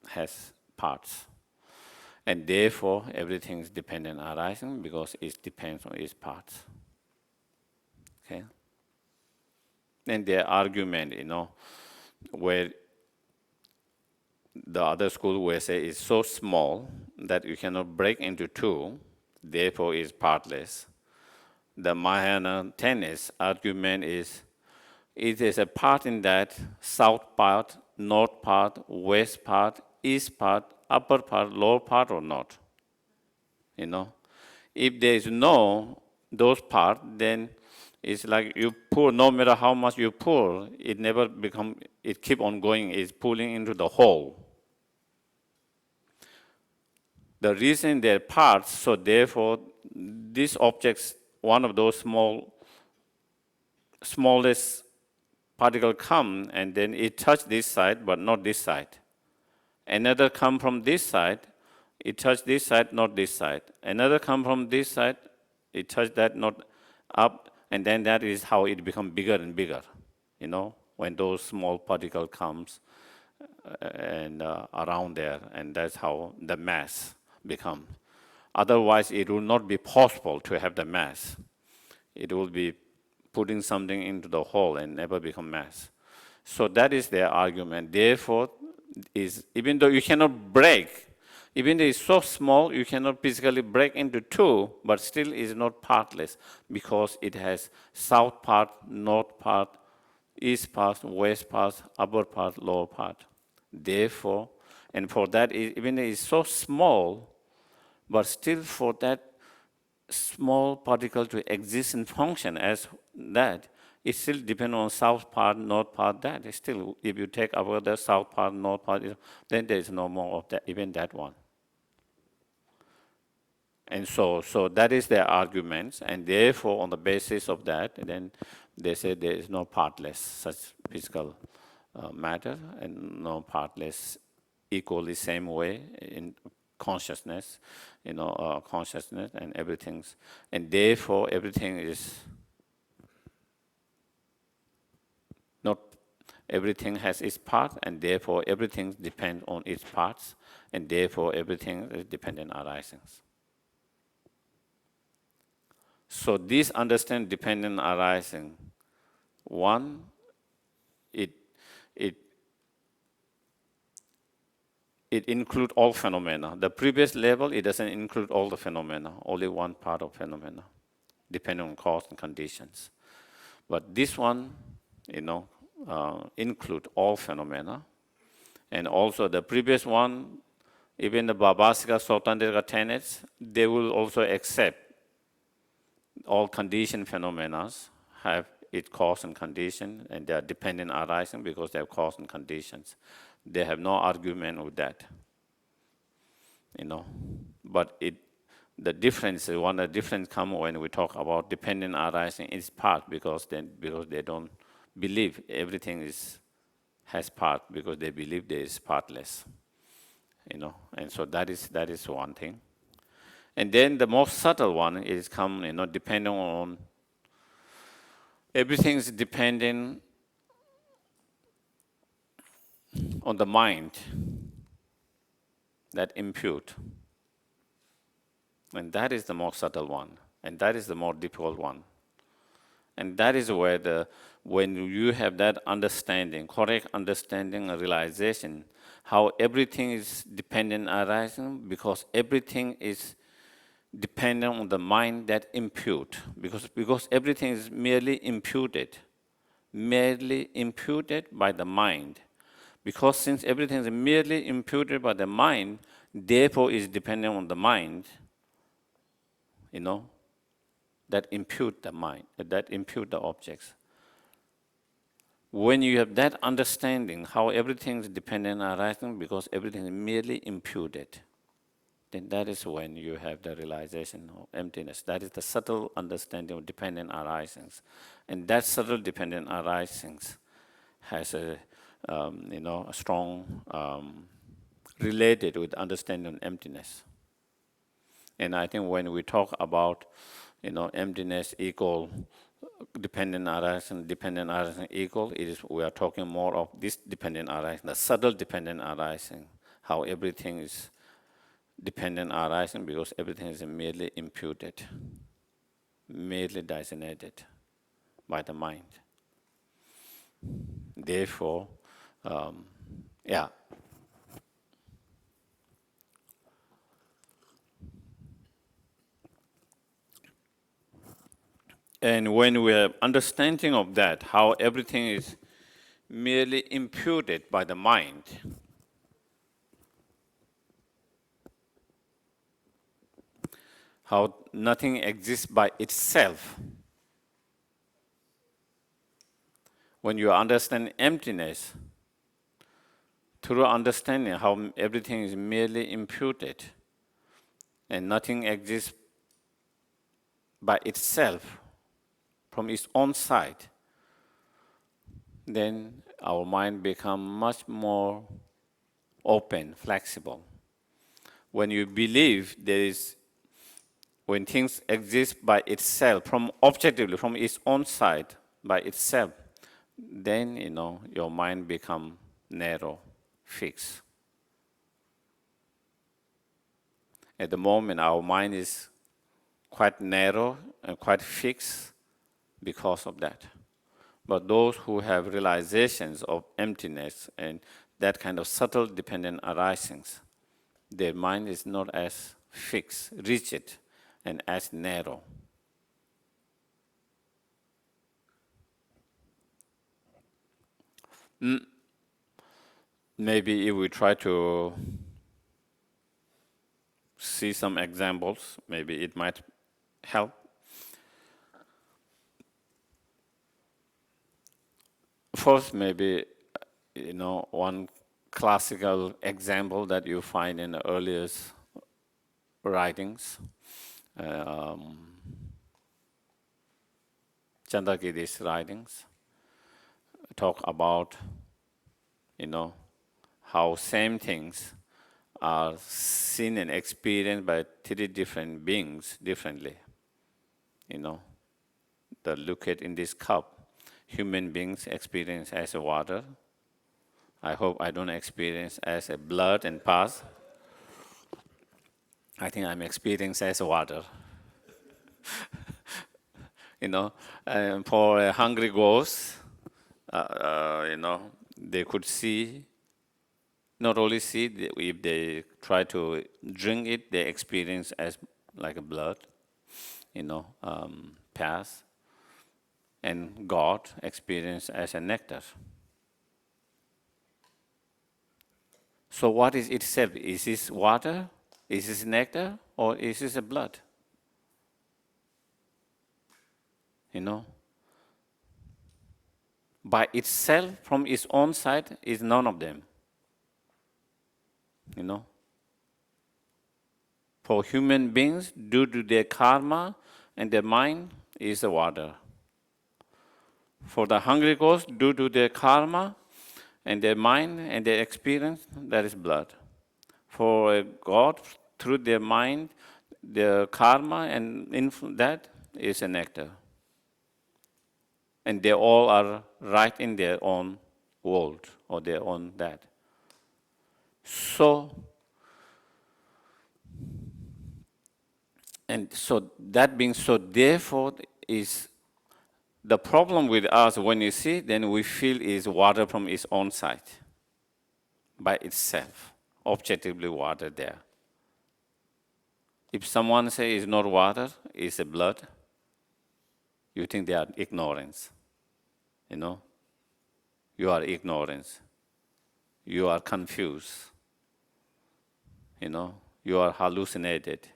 has parts. And therefore, everything is dependent arising because it depends on its parts. Okay? And their argument, where the other school will say it's so small that you cannot break into two, therefore it's partless. The Mahayana Tenet argument is, it is a part in that south part, north part, west part, east part, upper part, lower part, or not. If there is no those parts, then it's like you pull, no matter how much you pull, it never become, it keep on going, it's pulling into the whole. The reason they're parts, so therefore, these objects, one of those smallest particle come, and then it touch this side, but not this side. Another come from this side, it touch this side, not this side. Another come from this side, it touch that, not up, and then that is how it become bigger and bigger, when those small particle comes and around there, and that's how the mass become. Otherwise, it will not be possible to have the mass. It will be putting something into the hole and never become mass. So that is their argument. Therefore, even though you cannot break, even though it's so small, you cannot physically break into two, but still is not partless because it has south part, north part, east part, west part, upper part, lower part. Therefore, and for that, even though it's so small, but still for that small particle to exist and function as that, it still depends on south part, north part, that. It's still, if you take away the south part, north part, then there is no more of that, even that one. And so that is their arguments, and therefore, on the basis of that, then they say there is no partless such physical matter, and no partless equally same way in consciousness, consciousness and everything's, and therefore everything is not, everything has its part, and therefore everything depends on its parts, and therefore everything is dependent arisings. So this understand dependent arising, one, it includes all phenomena. The previous level, it doesn't include all the phenomena, only one part of phenomena, depending on cause and conditions. But this one, include all phenomena. And also the previous one, even the Babasika Sotandrika tenets, they will also accept all conditioned phenomena have its cause and condition, and they are dependent arising because they have cause and conditions. They have no argument with that, But the difference comes when we talk about dependent arising is part because they don't believe everything has part because they believe there is partless. And so that is one thing. And then the most subtle one is depending on everything is dependent on the mind that impute. And that is the more subtle one. And that is the more difficult one. And that is where when you have that understanding, correct understanding and realization, how everything is dependent arising, because everything is dependent on the mind that impute. Because everything is merely imputed by the mind. Because since everything is merely imputed by the mind, therefore is dependent on the mind, that impute the mind, that impute the objects. When you have that understanding, how everything is dependent arising because everything is merely imputed, then that is when you have the realization of emptiness. That is the subtle understanding of dependent arisings. And that subtle dependent arisings has a strong related with understanding of emptiness. And I think when we talk about emptiness equal dependent arising equal, we are talking more of this dependent arising, the subtle dependent arising, how everything is dependent arising because everything is merely imputed, merely designated by the mind. Therefore, yeah. And when we have understanding of that, how everything is merely imputed by the mind, how nothing exists by itself. When you understand emptiness, through understanding how everything is merely imputed and nothing exists by itself from its own side, then our mind becomes much more open, flexible. When you believe when things exist by itself, objectively, from its own side, by itself, then your mind becomes narrow, fixed. At the moment, our mind is quite narrow and quite fixed because of that. But those who have realizations of emptiness and that kind of subtle dependent arisings, their mind is not as fixed, rigid, and as narrow. Maybe if we try to see some examples, maybe it might help. First, maybe, one classical example that you find in the earliest writings, Chandrakiri's writings, talk about, how same things are seen and experienced by three different beings differently. The liquid in this cup, human beings experience as a water. I hope I don't experience as a blood and pus. I think I'm experiencing as water. And for a hungry ghost, they could see, not only see, if they try to drink it, they experience as like a blood, pus, and God experience as a nectar. So what is itself? Is this water? Is this nectar? Or is this a blood? By itself, from its own side, is none of them. For human beings, due to their karma and their mind, is the water. For the hungry ghost, due to their karma and their mind and their experience, that is blood. For God, through their mind, their karma and that is a nectar. And they all are right in their own world or their own that. So, and so that being so, therefore, is the problem with us when you see, then we feel is water from its own side, by itself, objectively water there. If someone says it's not water, it's a blood, you think they are ignorance. You know, you are ignorance. You are confused. You know, you are hallucinated.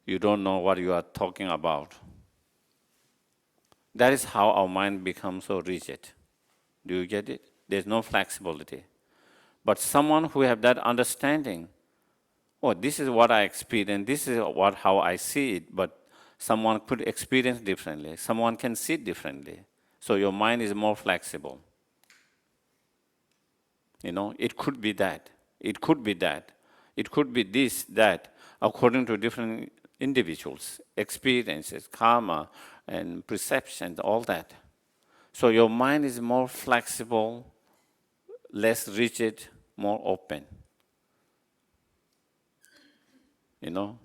You don't know what you are talking about. That is how our mind becomes so rigid. Do you get it? There's no flexibility. But someone who have that understanding, oh, this is what I experience, this is how I see it, but someone could experience differently. Someone can see it differently. So your mind is more flexible. You know, it could be that. It could be that. It could be this, that, according to different individuals, experiences, karma, and perceptions, all that. So your mind is more flexible, less rigid, more open. You know?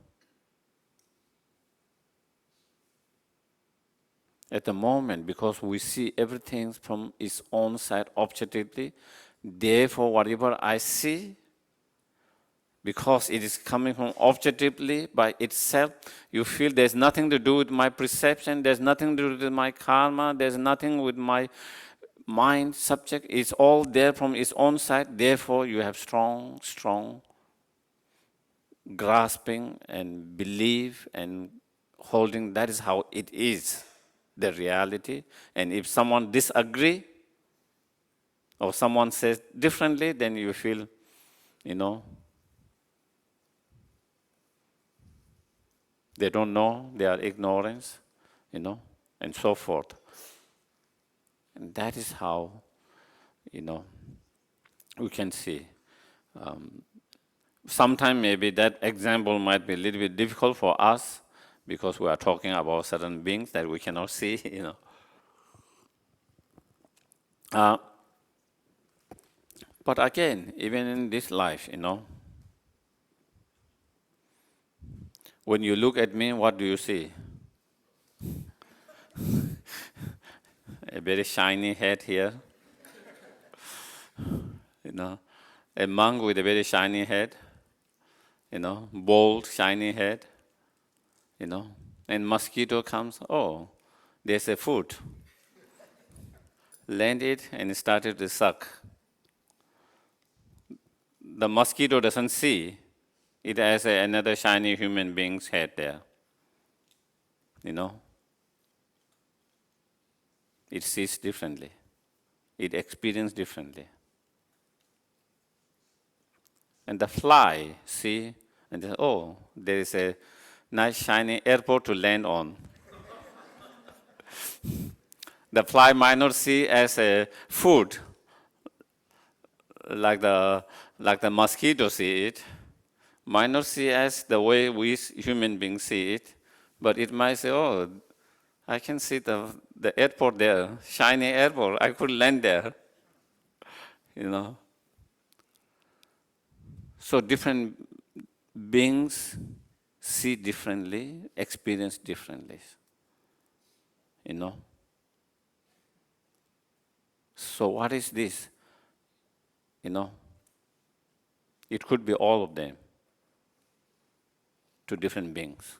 At the moment, because we see everything from its own side objectively, therefore whatever I see, because it is coming from objectively by itself, you feel there's nothing to do with my perception, there's nothing to do with my karma, there's nothing with my mind, subject, it's all there from its own side, therefore you have strong grasping and belief and holding, that is how it is, the reality. And if someone disagree or someone says differently, then you feel, you know, they don't know, they are ignorance, you know, and so forth. And that is how, you know, we can see. Sometimes maybe that example might be a little bit difficult for us because we are talking about certain beings that we cannot see, you know. But again, even in this life, you know, when you look at me, what do you see? A very shiny head here, you know, a monk with a very shiny head, you know, bold, shiny head, you know, and mosquito comes, oh, there's a food. Land it and started to suck. The mosquito doesn't see, it has another shiny human being's head there, you know. It sees differently. It experiences differently. And the fly, see, and then, oh, there is a nice shiny airport to land on. The fly might not see as a food, like the mosquito see it, might not see as the way we human beings see it, but it might say, oh, I can see the airport there, shiny airport, I could land there, you know. So different beings see differently, experience differently, you know. So what is this? You know, it could be all of them to different beings.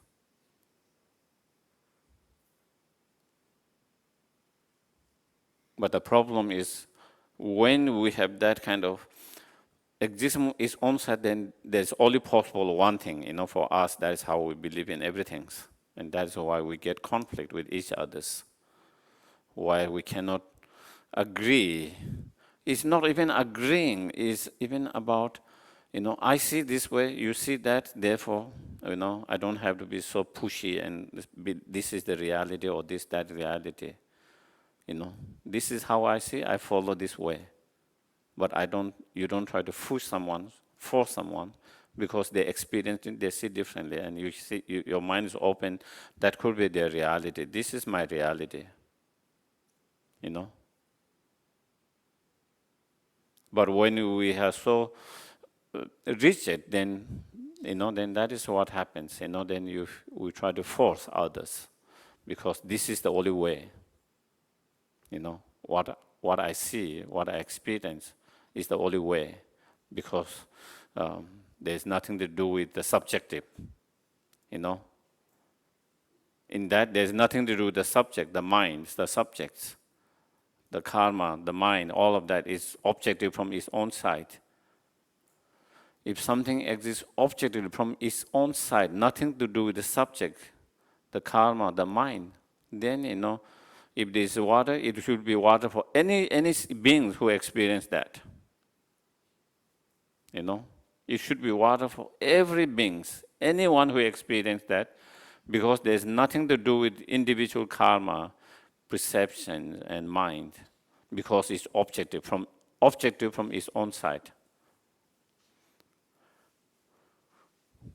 But the problem is when we have that kind of existence is on side, then there's only possible one thing, you know, for us, that is how we believe in everything. And that's why we get conflict with each others. Why we cannot agree. It's not even agreeing, it's even about, you know, I see this way, you see that, therefore, you know, I don't have to be so pushy and this is the reality or that reality. You know, this is how I see, I follow this way. But you don't try to force someone, because they experience it, they see differently, and your mind is open. That could be their reality. This is my reality, you know. But when we are so rigid, then then that is what happens. Then we try to force others, because this is the only way. What I see, what I experience, is the only way, because there's nothing to do with the subjective. You know, in that there's nothing to do with the subject, the minds, the subjects, the karma, the mind. All of that is objective from its own side. If something exists objectively from its own side, nothing to do with the subject, the karma, the mind, then if there is water, it should be water for any beings who experience that. It should be water for every beings, anyone who experience that, because there's nothing to do with individual karma, perception, and mind, because it's objective from its own side.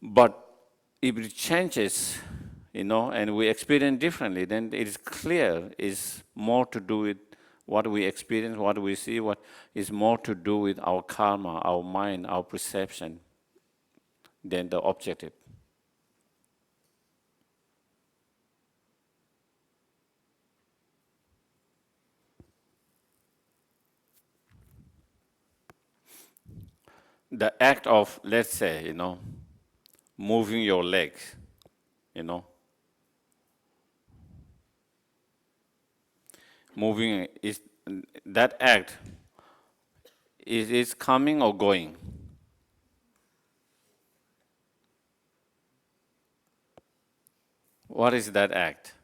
But if it changes, and we experience differently, then it is clear it's more to do with what we experience, what we see, what is more to do with our karma, our mind, our perception, than the objective. The act of, let's say, moving your legs, moving is that act is coming or going. What is that act?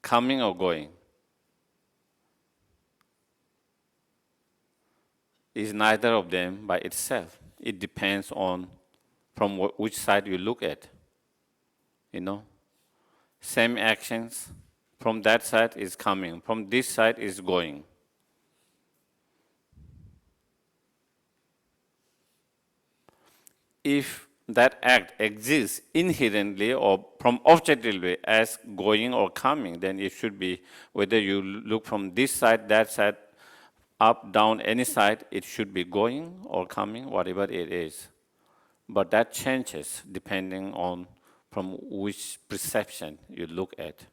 Coming or going? Is neither of them by itself. It depends on from which side you look at. Same actions, from that side is coming, from this side is going. If that act exists inherently or from objectively as going or coming, then it should be, whether you look from this side, that side, up, down, any side, it should be going or coming, whatever it is. But that changes depending on from which perception you look at,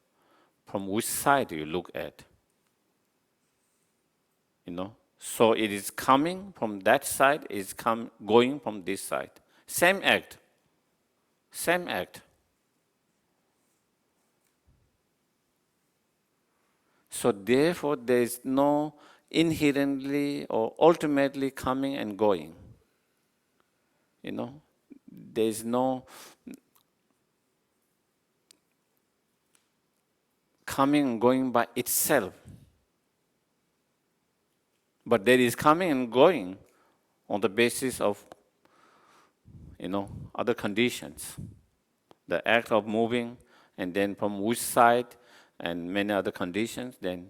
from which side you look at. So it is coming from that side, is going from this side. Same act. Same act. So therefore, there is no inherently or ultimately coming and going. There is no coming and going by itself. But there is coming and going on the basis of, other conditions. The act of moving, and then from which side, and many other conditions, then,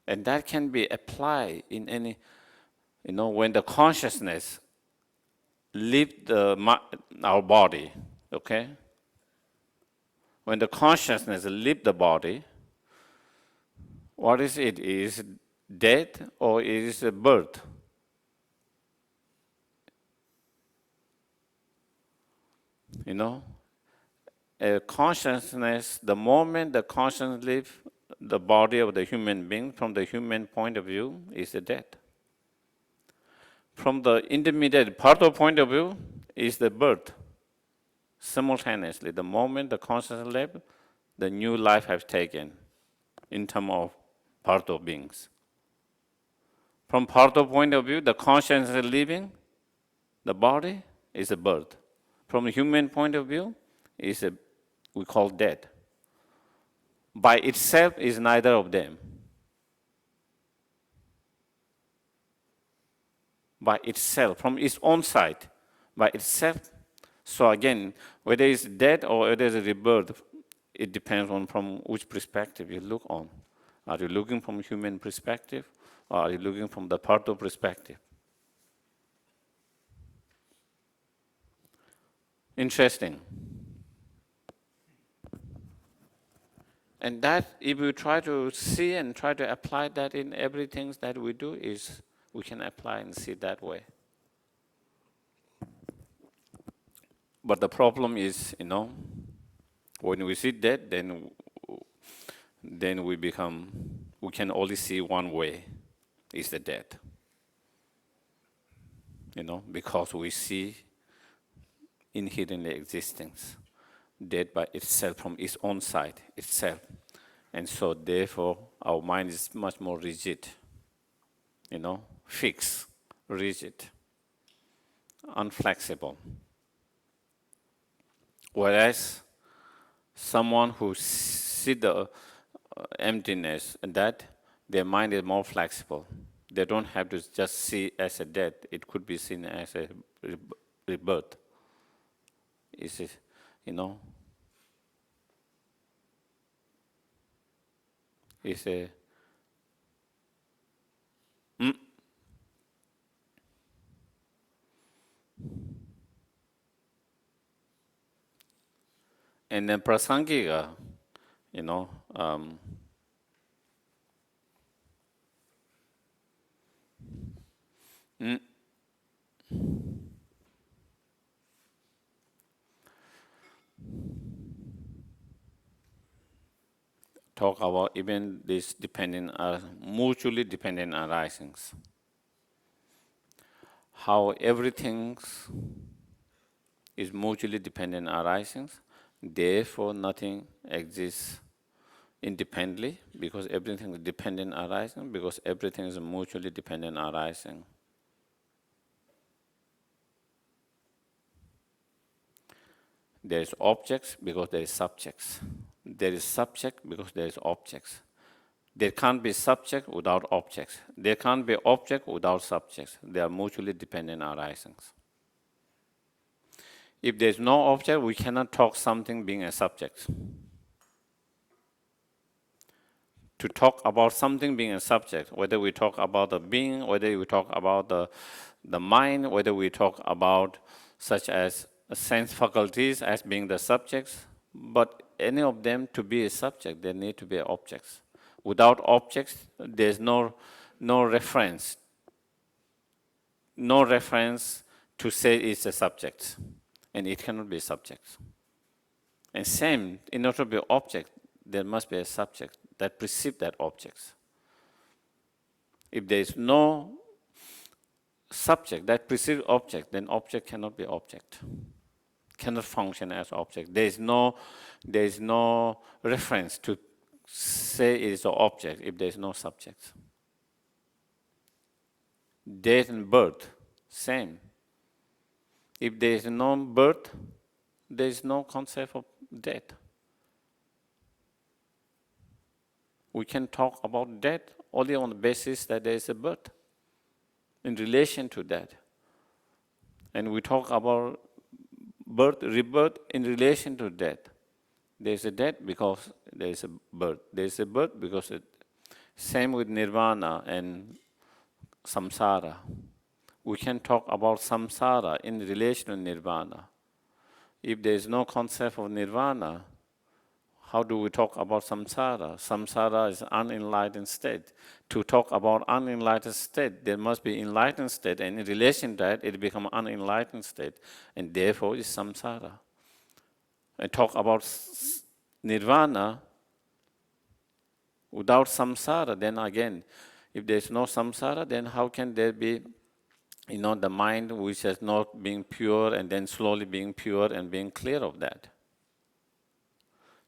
And that can be applied in any, when the consciousness leaves our body, okay? When the consciousness leaves the body, what is it? Is it death or is it birth? A consciousness, the moment the consciousness leaves the body of the human being, from the human point of view, is the death. From the intermediate part of point of view, is the birth. Simultaneously, the moment the consciousness left, the new life has taken in terms of part of beings. From part of point of view, the consciousness leaving the body is a birth. From a human point of view, we call death. By itself is neither of them. By itself, from its own side, by itself. So again, whether it's death or whether it's rebirth, it depends on from which perspective you look on. Are you looking from human perspective, or are you looking from the Pardo perspective? Interesting. And that, if we try to see and try to apply that in everything that we do, is we can apply and see that way. But the problem is, when we see that, then we can only see one way, is the death. Because we see inherently existence, death by itself from its own side, itself. And so therefore, our mind is much more rigid, fixed, rigid, unflexible. Whereas someone who sees the emptiness, that their mind is more flexible. They don't have to just see as a death. It could be seen as a rebirth. Is it, it's a and then prasangika, talk about even this mutually dependent arisings. How everything is mutually dependent arisings, therefore nothing exists independently, because everything is dependent arising, because everything is mutually dependent arising. There is objects because there is subjects. There is subject because there is objects. There can't be subject without objects. There can't be object without subjects. They are mutually dependent arisings. If there is no object, we cannot talk something being a subject. To talk about something being a subject, whether we talk about the being, whether we talk about the mind, whether we talk about such as sense faculties as being the subjects, but any of them to be a subject, they need to be objects. Without objects, there's no reference. No reference to say it's a subject, and it cannot be a subject. And same, in order to be an object, there must be a subject that precedes that object. If there is no subject that precedes object, then object cannot be object, cannot function as object. There is no reference to say it is an object if there is no subject. Death and birth, same. If there is no birth, there is no concept of death. We can talk about death only on the basis that there is a birth in relation to that. And we talk about birth, rebirth in relation to death. There is a death because there is a birth. There is a birth because same with nirvana and samsara. We can talk about samsara in relation to nirvana. If there is no concept of nirvana, how do we talk about samsara? Samsara is unenlightened state. To talk about unenlightened state, there must be enlightened state, and in relation to that, it becomes unenlightened state, and therefore is samsara. And talk about nirvana without samsara, then again, if there is no samsara, then how can there be, the mind which has not been pure and then slowly being pure and being clear of that?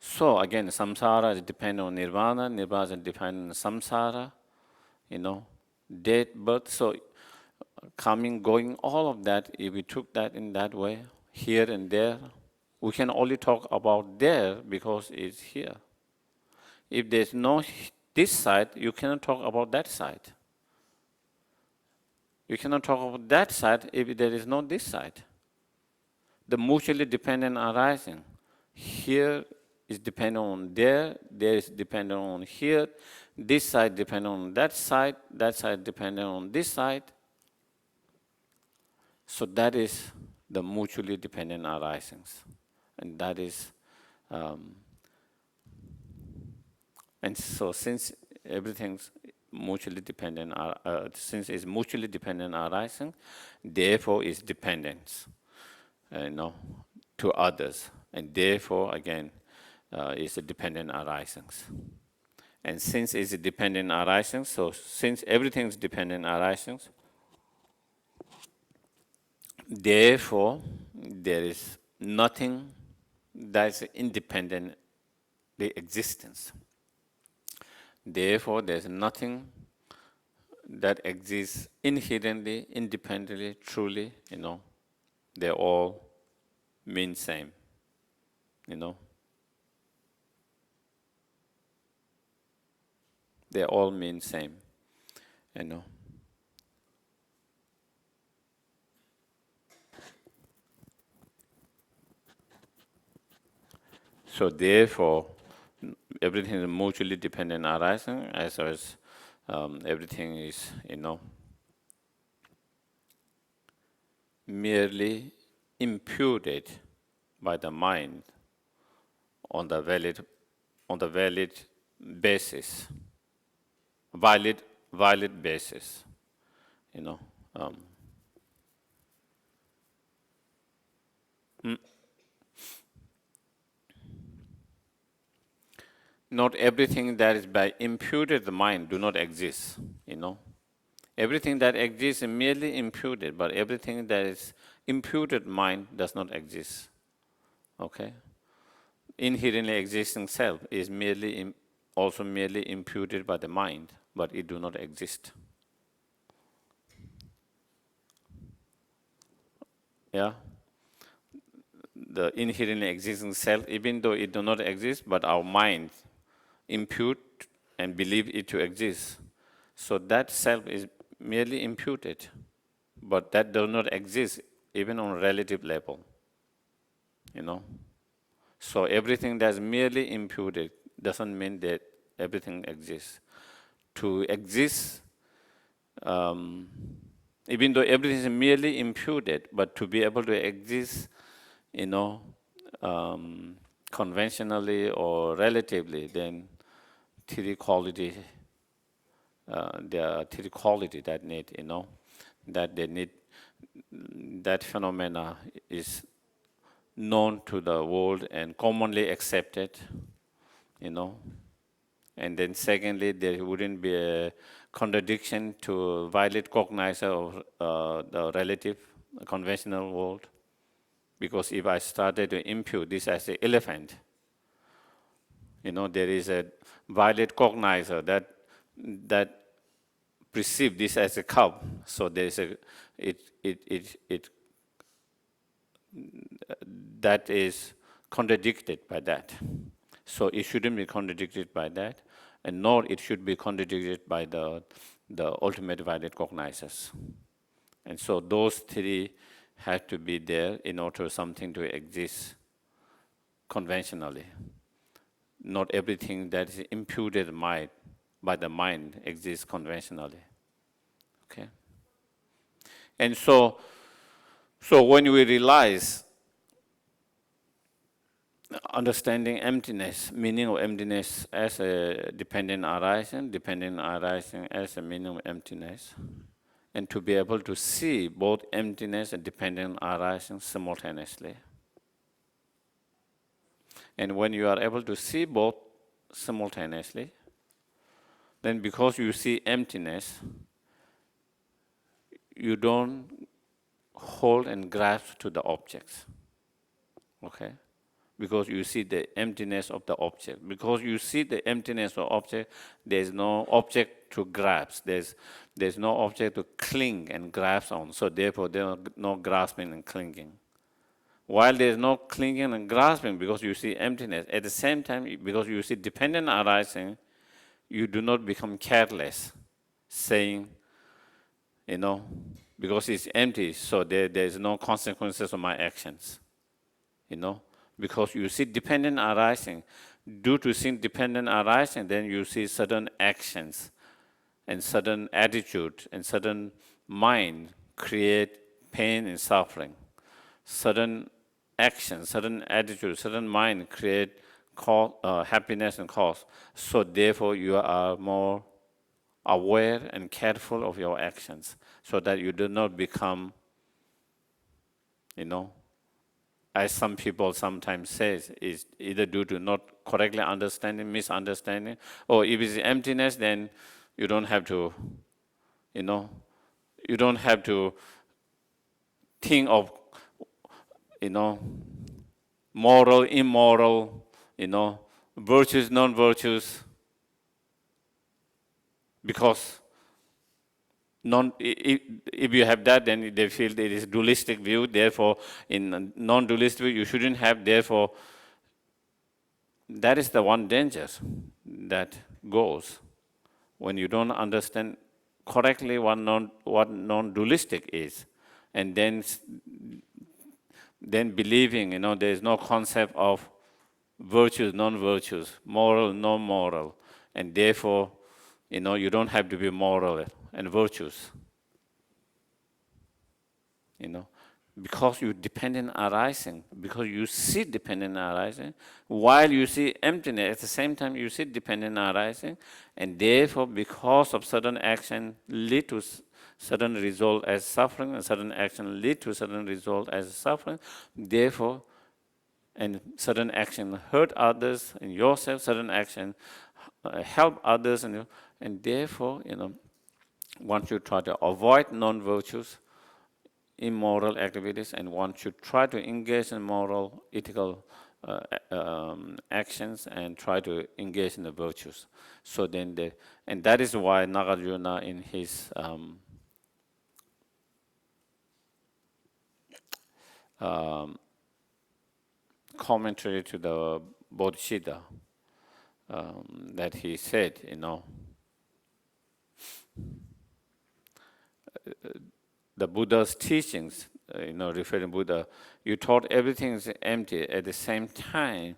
So again, samsara is dependent on nirvana, nirvana is dependent on samsara, death, birth. So coming, going, all of that, if we took that in that way, here and there, we can only talk about there because it's here. If there's no this side, you cannot talk about that side. You cannot talk about that side if there is no this side. The mutually dependent arising. Here is dependent on there is dependent on here, this side dependent on that side dependent on this side. So that is the mutually dependent arisings. And that is, and so since everything's mutually dependent, since it's mutually dependent arising, therefore is dependence, to others. And therefore, again, is a dependent arisings. And since it's a dependent arising, so since everything is dependent arisings, therefore, there is nothing that is independent the existence. Therefore, there's nothing that exists inherently, independently, truly, they all mean same, They all mean same, So therefore, everything is mutually dependent arising, as well as everything is, merely imputed by the mind on the valid basis, valid basis, you know. Um, Not everything that is by imputed the mind do not exist, Everything that exists is merely imputed, but everything that is imputed mind does not exist. Okay? Inherently existing self is also merely imputed by the mind, but it do not exist. Yeah? The inherently existing self, even though it do not exist, but our mind impute and believe it to exist. So that self is merely imputed, but that does not exist even on a relative level. So everything that's merely imputed doesn't mean that everything exists. To exist, even though everything is merely imputed, but to be able to exist, conventionally or relatively, then three quality, there are three quality that need, that they need, that phenomena is known to the world and commonly accepted, And then secondly, there wouldn't be a contradiction to valid cognizer of the relative conventional world. Because if I started to impute this as an elephant, there is a valid cognizer that perceive this as a cub. So there is that is contradicted by that. So it shouldn't be contradicted by that, and nor it should be contradicted by the ultimate valid cognizers. And so those three have to be there in order for something to exist conventionally. Not everything that is imputed by the mind exists conventionally. Okay? And so when we realize understanding emptiness, meaning of emptiness as a dependent arising as a meaning of emptiness, and to be able to see both emptiness and dependent arising simultaneously. And when you are able to see both simultaneously, then because you see emptiness, you don't hold and grasp to the objects. Okay? Because you see the emptiness of the object. Because you see the emptiness of object, there's no object to grasp. There's no object to cling and grasp on. So therefore, there's no grasping and clinging. While there's no clinging and grasping because you see emptiness, at the same time, because you see dependent arising, you do not become careless, saying, because it's empty, so there's no consequences of my actions. because you see dependent arising. Due to seeing dependent arising, then you see certain actions and certain attitude and certain mind create pain and suffering. Certain actions, certain attitude, certain mind create happiness and cause. So therefore, you are more aware and careful of your actions, so that you do not become, as some people sometimes say, is either due to not correctly understanding, misunderstanding, or if it's emptiness, then you don't have to, you don't have to think of, moral, immoral, virtues, non-virtues, because if you have that, then they feel it is dualistic view. Therefore, in non-dualistic view, you shouldn't have. Therefore, that is the one danger that goes when you don't understand correctly what non-dualistic is, and then believing, there is no concept of virtues, non-virtues, moral, non-moral, and therefore, you don't have to be moral and virtuous, because you dependent arising, because you see dependent arising, while you see emptiness, at the same time you see dependent arising, and therefore, because of certain action lead to certain result as suffering, and certain action lead to certain result as suffering, therefore, and certain action hurt others and yourself, certain action help others, and therefore, once you try to avoid non-virtues, immoral activities, and one should try to engage in moral, ethical actions and try to engage in the virtues. So then, and that is why Nagarjuna in his commentary to the Bodhicitta, that he said, the Buddha's teachings, referring to Buddha, you thought everything is empty. At the same time,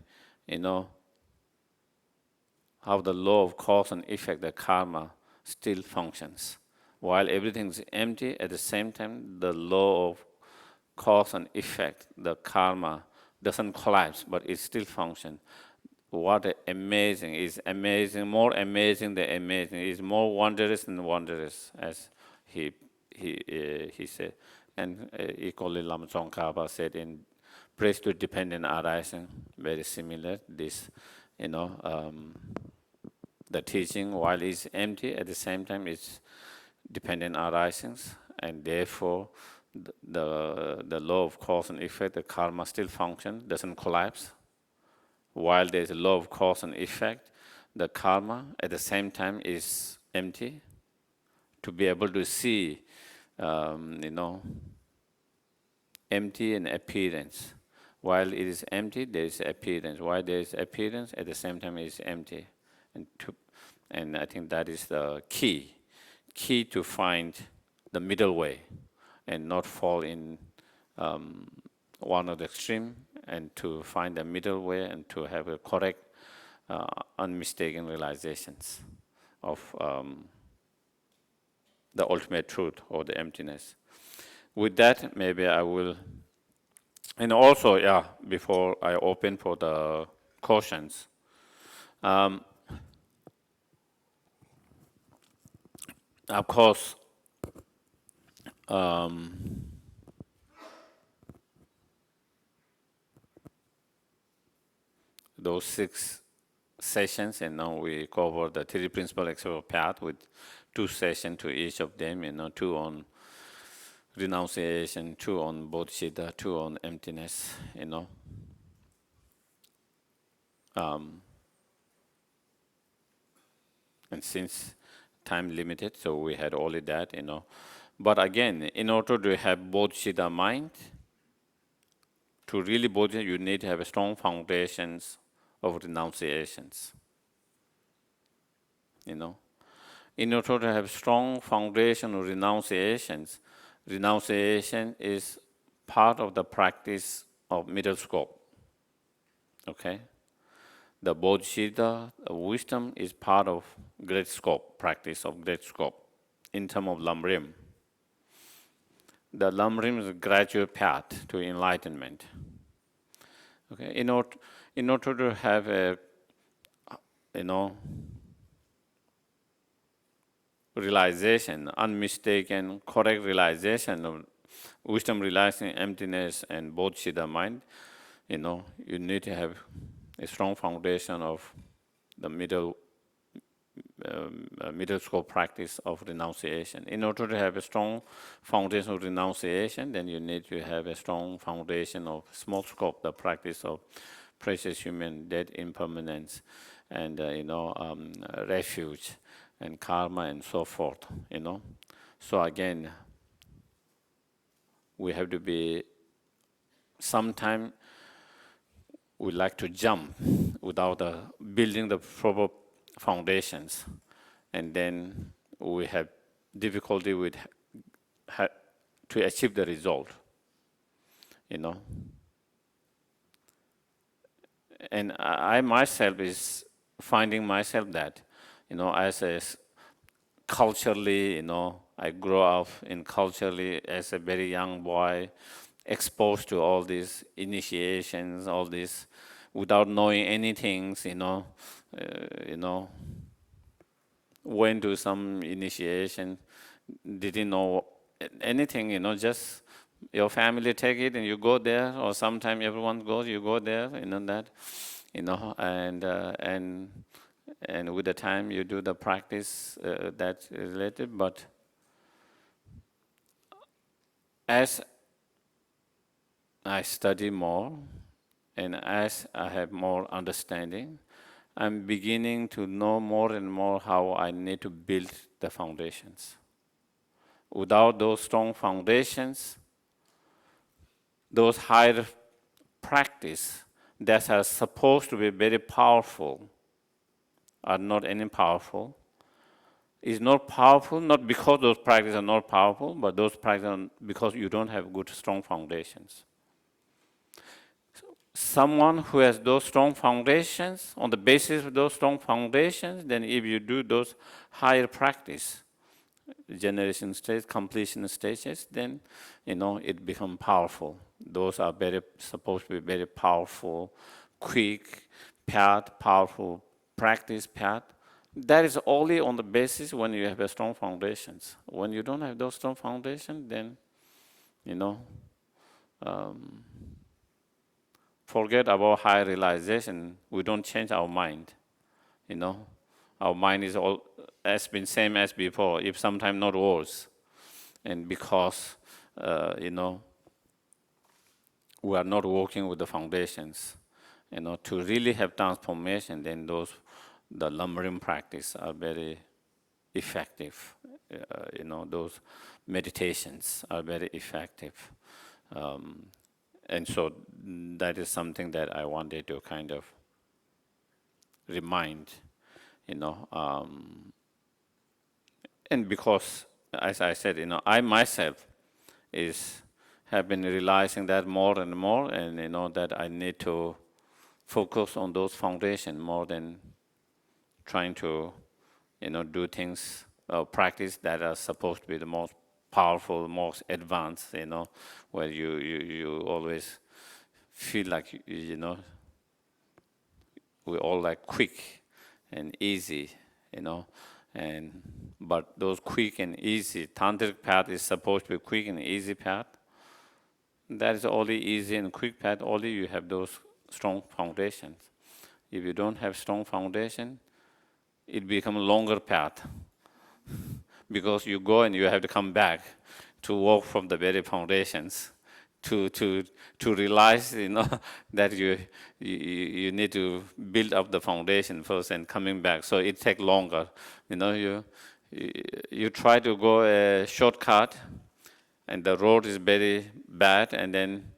how the law of cause and effect, the karma, still functions. While everything is empty, at the same time, the law of cause and effect, the karma, doesn't collapse, but it still functions. What amazing is amazing, more amazing than amazing, is more wondrous than wondrous, as he said. And equally, Lama Tsongkhapa said in Praise to Dependent Arising, very similar. This, the teaching, while it's empty, at the same time it's dependent arisings, and therefore the law of cause and effect, the karma still functions, doesn't collapse. While there's a law of cause and effect, the karma at the same time is empty. To be able to see, empty and appearance. While it is empty, there is appearance. While there is appearance, at the same time it is empty. And I think that is the key to find the middle way and not fall in one of the extreme, and to find the middle way and to have a correct, unmistaken realizations of the ultimate truth or the emptiness. With that, maybe I will, and also, before I open for the questions, of course, those 6 sessions, and now we cover the 3 principal executive path with 2 sessions to each of them, 2 on renunciation, 2 on bodhicitta, 2 on emptiness, and since time limited, so we had only that, But again, in order to have bodhicitta mind, to really bodhicitta, you need to have a strong foundations of renunciations, In order to have strong foundation of renunciations, renunciation is part of the practice of middle scope. Okay? The bodhicitta, wisdom, is part of great scope, practice of great scope, in terms of lamrim. The lamrim is a gradual path to enlightenment. Okay? In order to have a, you know, realization, unmistaken, correct realization of wisdom realizing emptiness and bodhicitta mind, you need to have a strong foundation of the middle school practice of renunciation. In order to have a strong foundation of renunciation, then you need to have a strong foundation of small scope, the practice of precious human death, impermanence, and refuge, and karma, and so forth. So again, we have to be. Sometimes we like to jump without building the proper foundations, and then we have difficulty with to achieve the result. And I myself is finding myself that, as a culturally, I grow up in culturally as a very young boy, exposed to all these initiations, all this, without knowing anything, went to some initiation, didn't know anything, just your family take it and you go there, or sometimes everyone goes, you go there, and with the time you do the practice that's related. But as I study more and as I have more understanding, I'm beginning to know more and more how I need to build the foundations. Without those strong foundations, those higher practice that are supposed to be very powerful are not any powerful. Is not powerful, not because those practices are not powerful, but those practices are because you don't have good, strong foundations. Someone who has those strong foundations, on the basis of those strong foundations, then if you do those higher practice, generation stage, completion stages, then it becomes powerful. Those are supposed to be very powerful, quick path, powerful practice path. That is only on the basis when you have a strong foundations. When you don't have those strong foundations, then forget about high realization. We don't change our mind. Our mind is all has been same as before, if sometimes not worse. And because we are not working with the foundations, to really have transformation, then the lumbering practice are very effective. Those meditations are very effective. And so that is something that I wanted to kind of remind, and because, as I said, I myself have been realizing that more and more, and that I need to focus on those foundations more than trying to, do things, practice that are supposed to be the most powerful, most advanced, where you always feel like, we all like quick and easy, but those quick and easy, tantric path is supposed to be quick and easy path. That is only easy and quick path, only you have those strong foundations. If you don't have strong foundation, it becomes a longer path, because you go and you have to come back to work from the very foundations to realize that you need to build up the foundation first and coming back. So it takes longer. You try to go a shortcut and the road is very bad, and then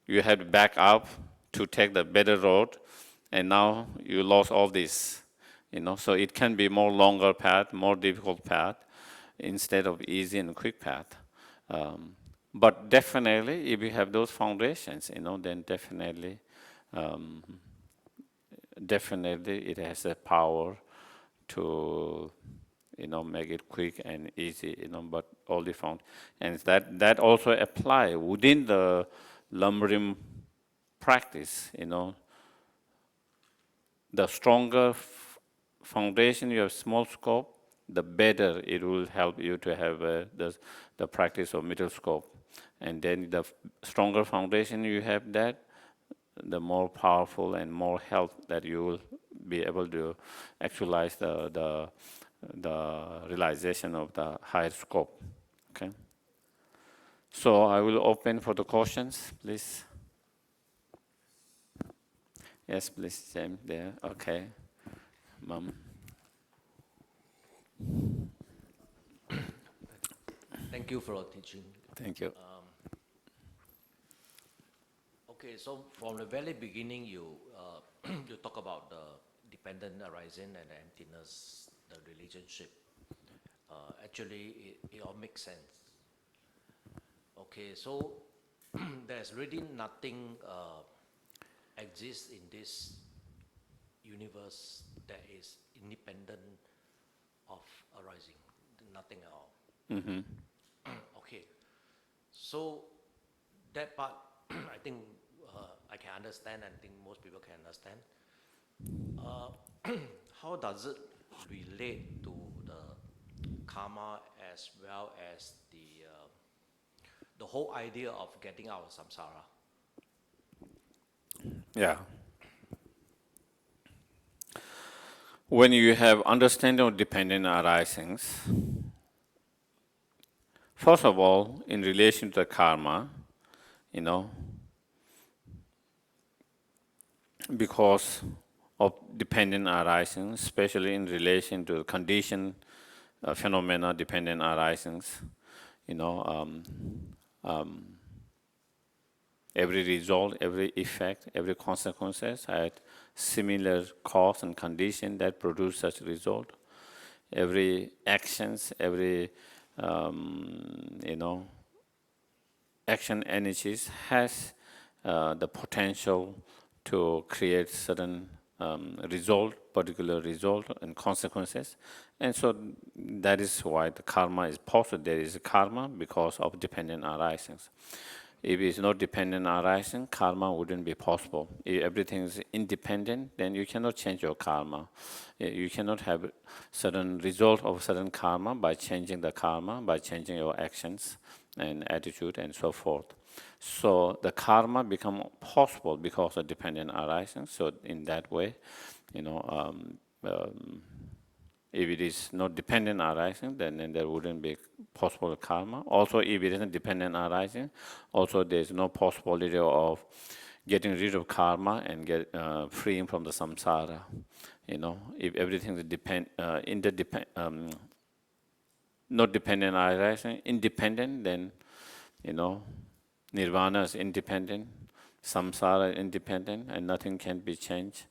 you have to back up to take the better road, and now you lost all this. So it can be more longer path, more difficult path, instead of easy and quick path. But definitely, if you have those foundations, then definitely definitely it has a power to make it quick and easy, but all the found. And that also apply within the lumbering practice, the stronger foundation you have small scope, the better it will help you to have the practice of middle scope. And then the stronger foundation you have that, the more powerful and more health that you will be able to actualize the realization of the higher scope. Okay. So I will open for the questions, please. Yes, please, James, there. Okay. Mom. Thank you for your teaching. Thank you. Okay, so from the very beginning, you you talk about the dependent arising and the emptiness, the relationship. Actually, it all makes sense. Okay, so there's really nothing exists in this universe that is independent of arising. Nothing at all. Okay, so that part, I think I can understand, and I think most people can understand. How does it relate to the karma as well as the whole idea of getting out of samsara? Yeah. When you have understanding of dependent arisings, first of all, in relation to the karma, because of dependent arising, especially in relation to condition phenomena dependent arisings, you know, um, um, every result, every effect, every consequences had similar cause and condition that produce such result. Every actions, every action energies has the potential to create certain result, particular result and consequences. And so that is why the karma is possible. There is a karma because of dependent arisings. If it's not dependent arising, karma wouldn't be possible. If everything is independent, then you cannot change your karma. You cannot have certain result of certain karma by changing the karma, by changing your actions and attitude and so forth. So the karma become possible because of dependent arising. So in that way, if it is not dependent arising, then there wouldn't be possible karma. Also, if it isn't dependent arising, also there's no possibility of getting rid of karma and freeing from the samsara. If everything is not dependent arising, independent, then nirvana is independent, samsara is independent, and nothing can be changed.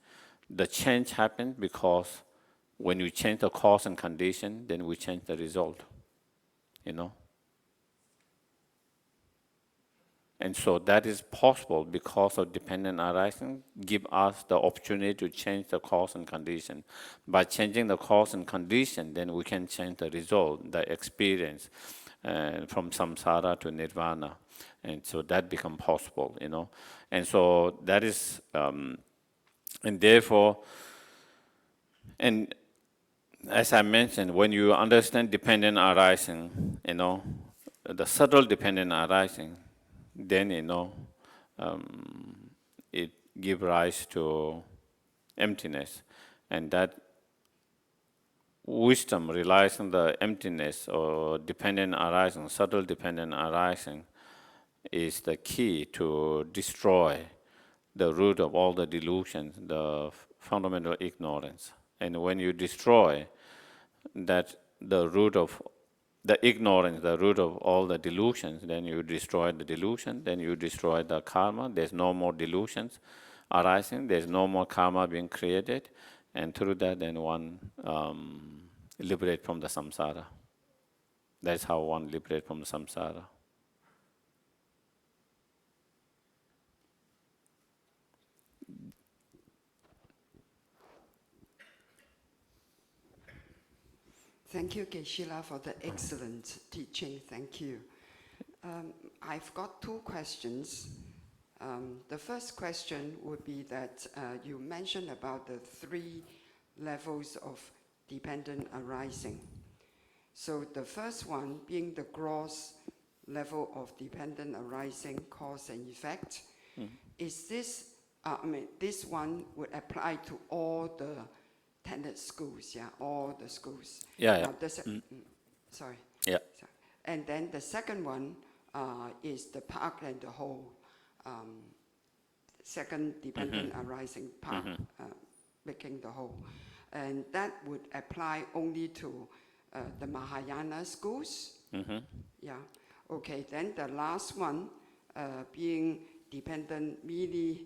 The change happens because when we change the cause and condition, then we change the result, And so that is possible because of dependent arising, give us the opportunity to change the cause and condition. By changing the cause and condition, then we can change the result, the experience, from samsara to nirvana. And so that becomes possible, And so that is, and therefore, and as I mentioned, when you understand dependent arising, the subtle dependent arising, then it gives rise to emptiness, and that wisdom relies on the emptiness or dependent arising, subtle dependent arising, is the key to destroy the root of all the delusions, the fundamental ignorance. And when you destroy that, the root of the ignorance, the root of all the delusions, then you destroy the delusion, then you destroy the karma. There's no more delusions arising, there's no more karma being created, and through that, then one liberate from the samsara. That's how one liberate from the samsara. Thank you, Geshe, for the excellent teaching. Thank you. I've got two questions. The first question would be that you mentioned about the 3 levels of dependent arising. So the first one being the gross level of dependent arising, cause and effect. Is this, this one would apply to all the tenet schools, yeah, all the schools. Yeah, Now, sorry. yeah. And then the second one is the part and the whole, second dependent arising part, making the whole. And that would apply only to the Mahayana schools. Yeah. Okay, then the last one being dependent, merely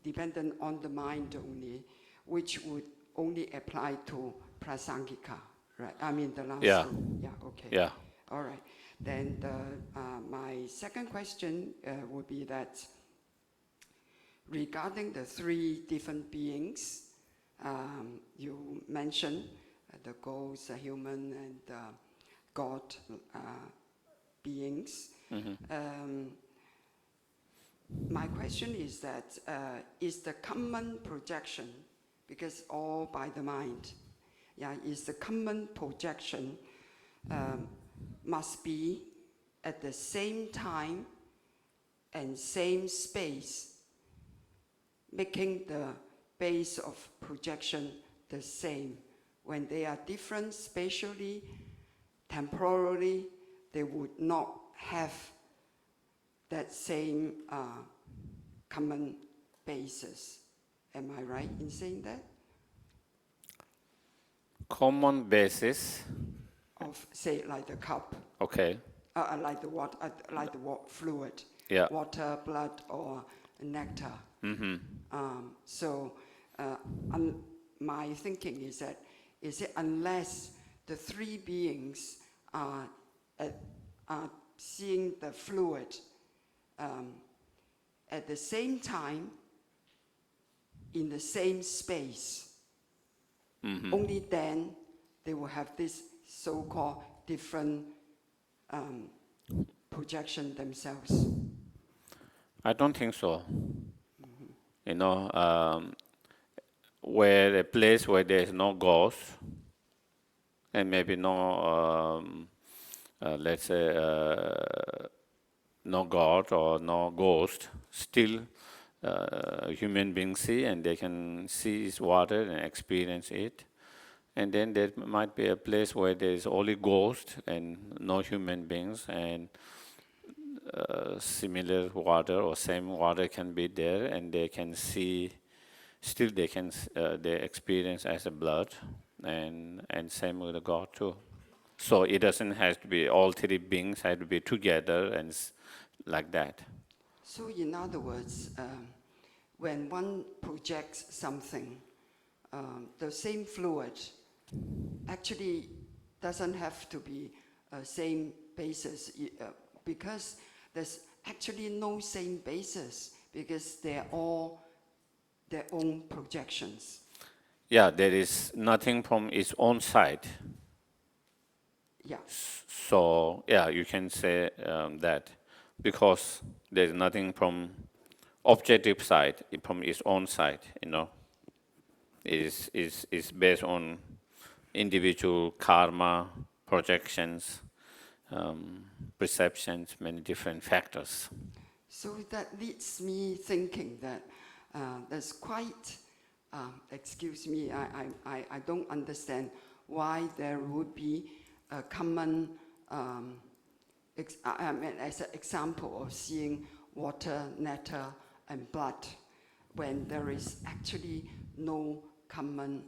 dependent on the mind only, which would only apply to Prasangika, right? I mean the last school. Yeah, okay. Yeah. All right. Then my second question would be that regarding the 3 different beings, you mentioned the ghosts, the human, and God beings. My question is that is the common projection, because all by the mind, yeah, is the common projection must be at the same time and same space, making the base of projection the same. When they are different spatially, temporally, they would not have that same common basis. Am I right in saying that? Common basis of, say, like the cup. Okay. Like the water, fluid. Yeah. Water, blood, or nectar. So my thinking is that, is it unless the 3 beings are seeing the fluid at the same time, in the same space, only then they will have this so-called different projection themselves. I don't think so. You know, where a place where there is no ghost, and maybe no, let's say, no God or no ghost, still human beings see, and they can see its water and experience it. And then there might be a place where there is only ghost and no human beings, and similar water or same water can be there, and they can see, still they can they experience as a blood, and same with the God too. So it doesn't have to be all 3 beings have to be together and like that. So in other words, when one projects something, the same fluid actually doesn't have to be same basis, because there's actually no same basis, because they're all their own projections. Yeah, there is nothing from its own side. Yeah. So yeah, you can say that, because there is nothing from objective side, from its own side. You know, it is based on individual karma, projections, perceptions, many different factors. So that leads me thinking that there's quite, excuse me, I don't understand why there would be a common, as an example of seeing water, nectar, and blood, when there is actually no common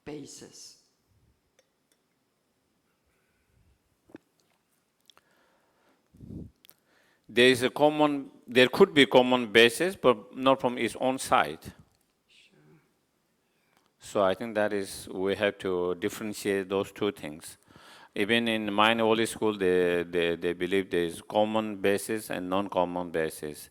basis. There could be common basis, but not from its own side. Sure. So I think that is, we have to differentiate those 2 things. Even in Mind Holy School, they believe there is common basis and non-common basis.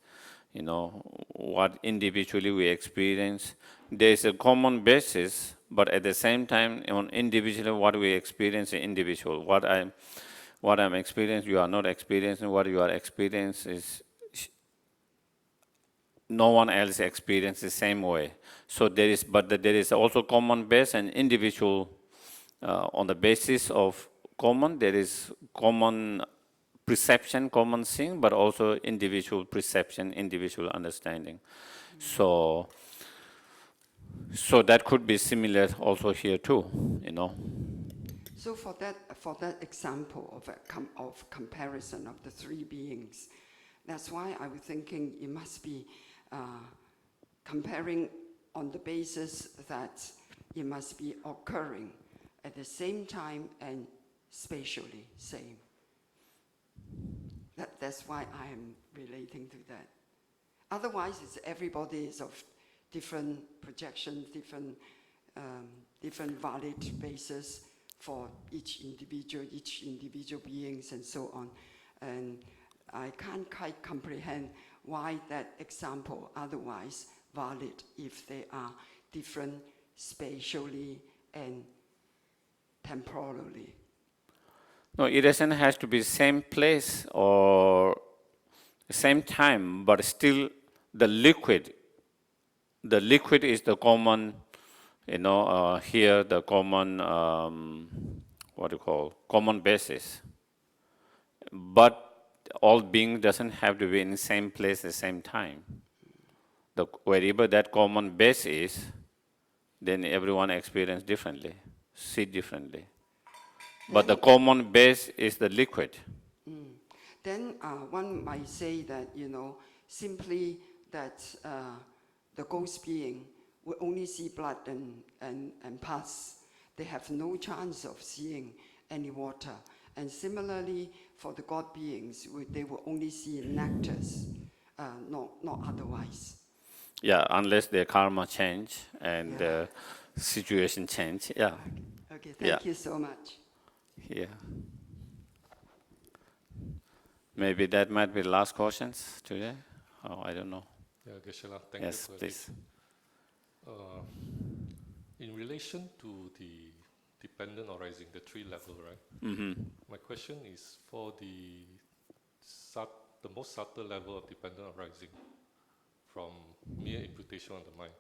You know, what individually we experience, there is a common basis, But at the same time, on individual, what we experience is individual. What I'm experiencing, you are not experiencing. What you are experiencing is no one else experiences the same way. So there is also common base and individual. On the basis of common, there is common perception, common thing, but also individual perception, individual understanding. So that could be similar also here too, you know. So for that example of comparison of the three beings, that's why I was thinking it must be comparing on the basis that it must be occurring at the same time and spatially same. That's why I am relating to that. Otherwise, everybody is of different projections, different valid basis for each individual beings and so on. And I can't quite comprehend why that example otherwise valid if they are different spatially and temporally. No, it doesn't have to be same place or same time, but still the liquid is the common, you know, here the common, common basis. But all being doesn't have to be in the same place at the same time. Wherever that common base is, then everyone experience differently, see differently. But the common base is the liquid. Then one might say that, simply that the ghost being will only see blood and pus. They have no chance of seeing any water. And similarly, for the God beings, they will only see nectars, not otherwise. Yeah, unless their karma change and situation change. Yeah. Okay, thank you so much. Yeah. Maybe that might be the last questions today. Oh, I don't know. Yeah, Geshe, thank Yes, you for please. this. In relation to the dependent arising, the three level, right? My question is for the most subtle level of dependent arising from mere imputation on the mind,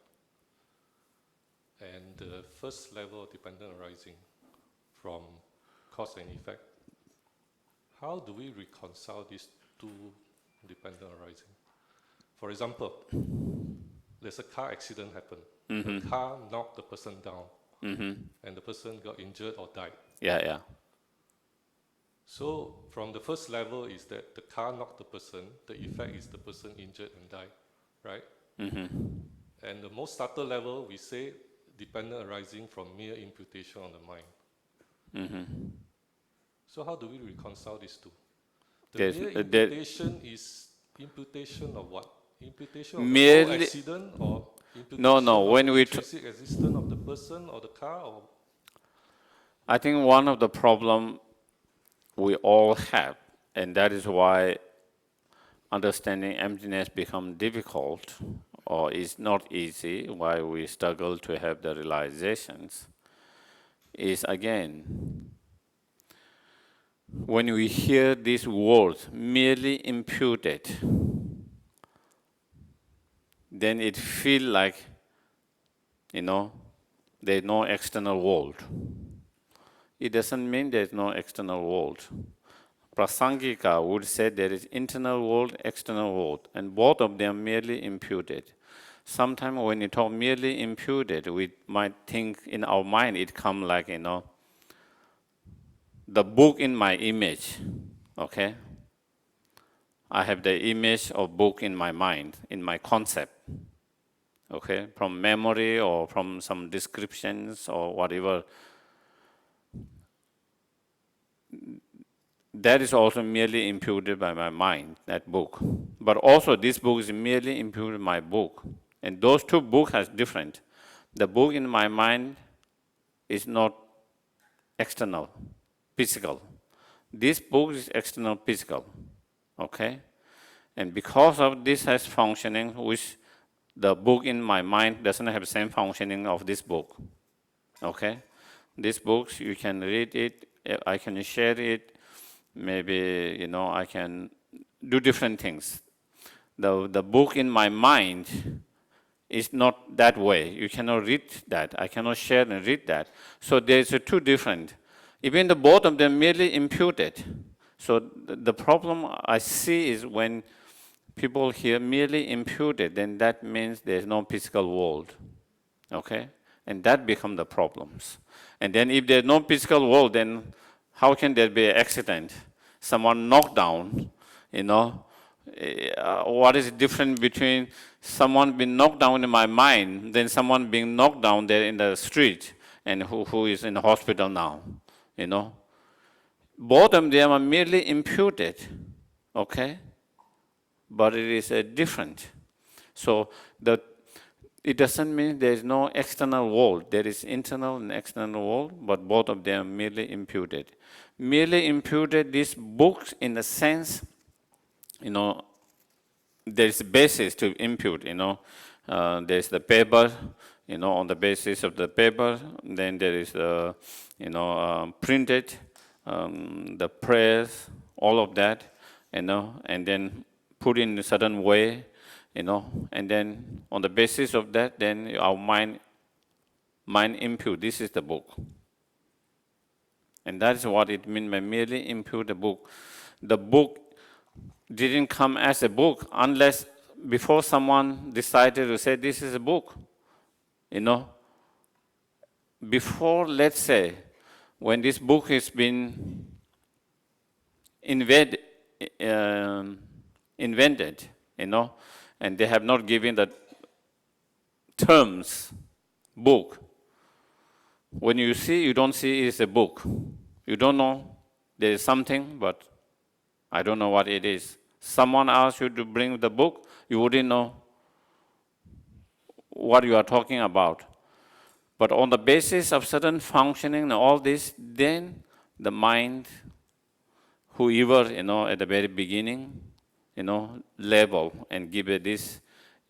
and the first level of dependent arising from cause and effect. How do we reconcile these two dependent arising? For example, there's a car accident happen. The car knocked the person down, and the person got injured or died. Yeah. So from the first level is that the car knocked the person, the effect is the person injured and died, right? And the most subtle level, we say dependent arising from mere imputation on the mind. So how do we reconcile these two? The mere imputation is imputation of what? Imputation of the whole accident, or imputation of when the we intrinsic existence of the person or the car? Or I think one of the problem we all have, and that is why understanding emptiness becomes difficult or is not easy, why we struggle to have the realizations, is again, when we hear these words merely imputed, then it feels like, there's no external world. It doesn't mean there's no external world. Prasangika would say there is internal world, external world, and both of them merely imputed. Sometimes when you talk merely imputed, we might think in our mind it comes like, the book in my image, okay? I have the image of book in my mind, in my concept, okay? From memory or from some descriptions or whatever. That is also merely imputed by my mind, that book. But also this book is merely imputed my book. And those two books are different. The book in my mind is not external, physical. This book is external, physical, okay? And because of this has functioning, which the book in my mind doesn't have the same functioning of this book. Okay? These books, you can read it, I can share it, maybe, I can do different things. The book in my mind is not that way. You cannot read that. I cannot share and read that. So there's two different. Even the both of them merely imputed. So the problem I see is when people hear merely imputed, then that means there's no physical world. Okay? And that becomes the problems. And then if there's no physical world, then how can there be an accident? Someone knocked down, what is the difference between someone being knocked down in my mind than someone being knocked down there in the street and who is in the hospital now, Both of them are merely imputed, okay? But it is different. So it doesn't mean there is no external world. There is internal and external world, but both of them are merely imputed. Merely imputed, these books, in a sense, there's a basis to impute, there's the paper, on the basis of the paper, then there is the, printed, the prayers, all of that, and then put in a certain way, and then on the basis of that, then our mind impute, this is the book. And that is what it means by merely impute the book. The book didn't come as a book unless before someone decided to say this is a book, Before, let's say, when this book has been invented, and they have not given the terms, book. When you see, you don't see it's a book. You don't know there is something, but I don't know what it is. Someone asks you to bring the book, you wouldn't know what you are talking about. But on the basis of certain functioning and all this, then the mind, whoever, at the very beginning, label and give it this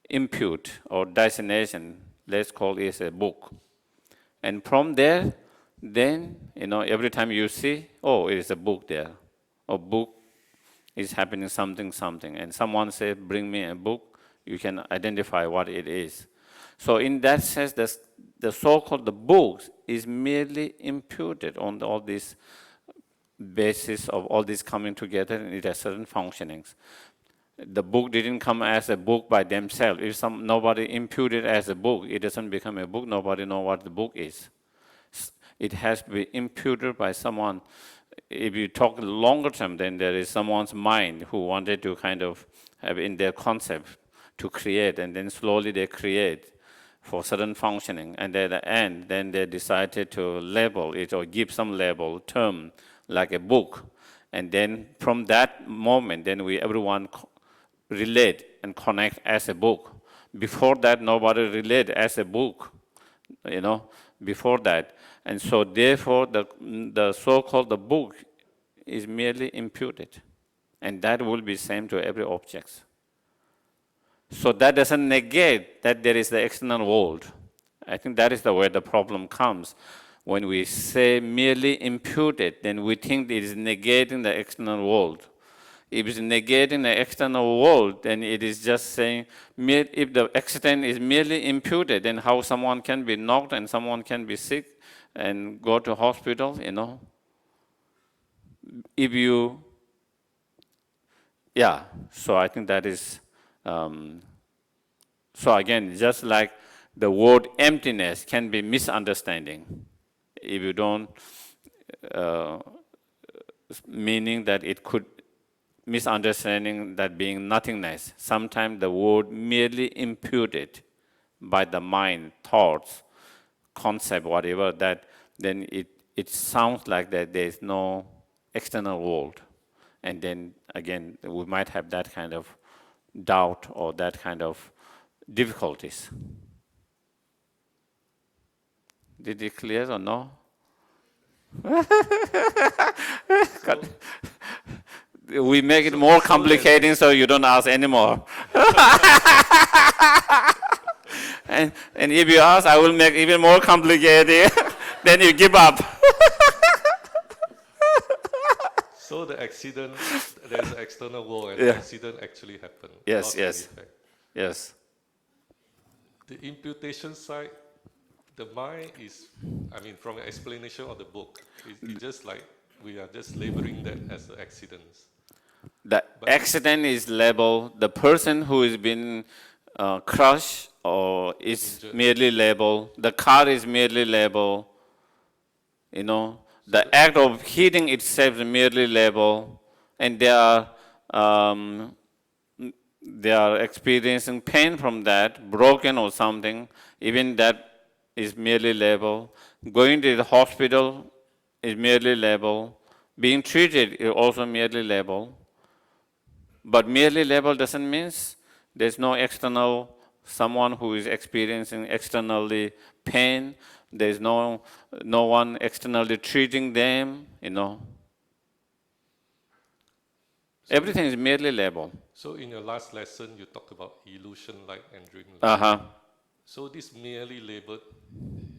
impute or designation, let's call it a book. And from there, then, every time you see, oh, it is a book there. A book is happening something, and someone says, bring me a book, you can identify what it is. So in that sense, the so-called the books is merely imputed on all this basis of all this coming together, and it has certain functionings. The book didn't come as a book by themselves. If nobody imputed as a book, it doesn't become a book. Nobody knows what the book is. It has to be imputed by someone. If you talk longer term, then there is someone's mind who wanted to kind of have in their concept to create, and then slowly they create for certain functioning. And at the end, then they decided to label it or give some label, term, like a book. And then from that moment, then everyone relate and connect as a book. Before that, nobody relate as a book, before that. And so therefore, the so-called the book is merely imputed. And that will be same to every object. So that doesn't negate that there is the external world. I think that is the way the problem comes. When we say merely imputed, then we think it is negating the external world. If it's negating the external world, then it is just saying, if the accident is merely imputed, then how someone can be knocked and someone can be sick and go to hospital, If you, so I think that is, so again, just like the word emptiness can be misunderstanding. If you don't, meaning that it could misunderstanding that being nothingness. Sometimes the word merely imputed by the mind, thoughts, concept, whatever, that then it sounds like that there is no external world. And then again, we might have that kind of doubt or that kind of difficulties. Did it clear or no? We make it more complicating so you don't ask anymore. And if you ask, I will make even more complicated. Then you give up. So the accident, there's an external world, and the Yeah. accident actually happened. Yes, cause yes. and effect. Yes. The imputation side, the mind is, I mean, from an explanation of the book, it's just like we are just labeling that as an accident. The But accident is labeled, the person who is been crushed or is Injured. merely labeled, the car is merely labeled, you know, So the act of hitting itself is merely labeled, and um, they are experiencing pain from that, broken or something, even that is merely labeled. Going to the hospital is merely labeled. Being treated is also merely labeled. But merely label doesn't mean there's no external, someone who is experiencing externally pain. There's no one externally treating them, you know. So Everything is merely label. So in your last lesson, you talk about illusion light and dream light. Uh-huh. So this merely labeled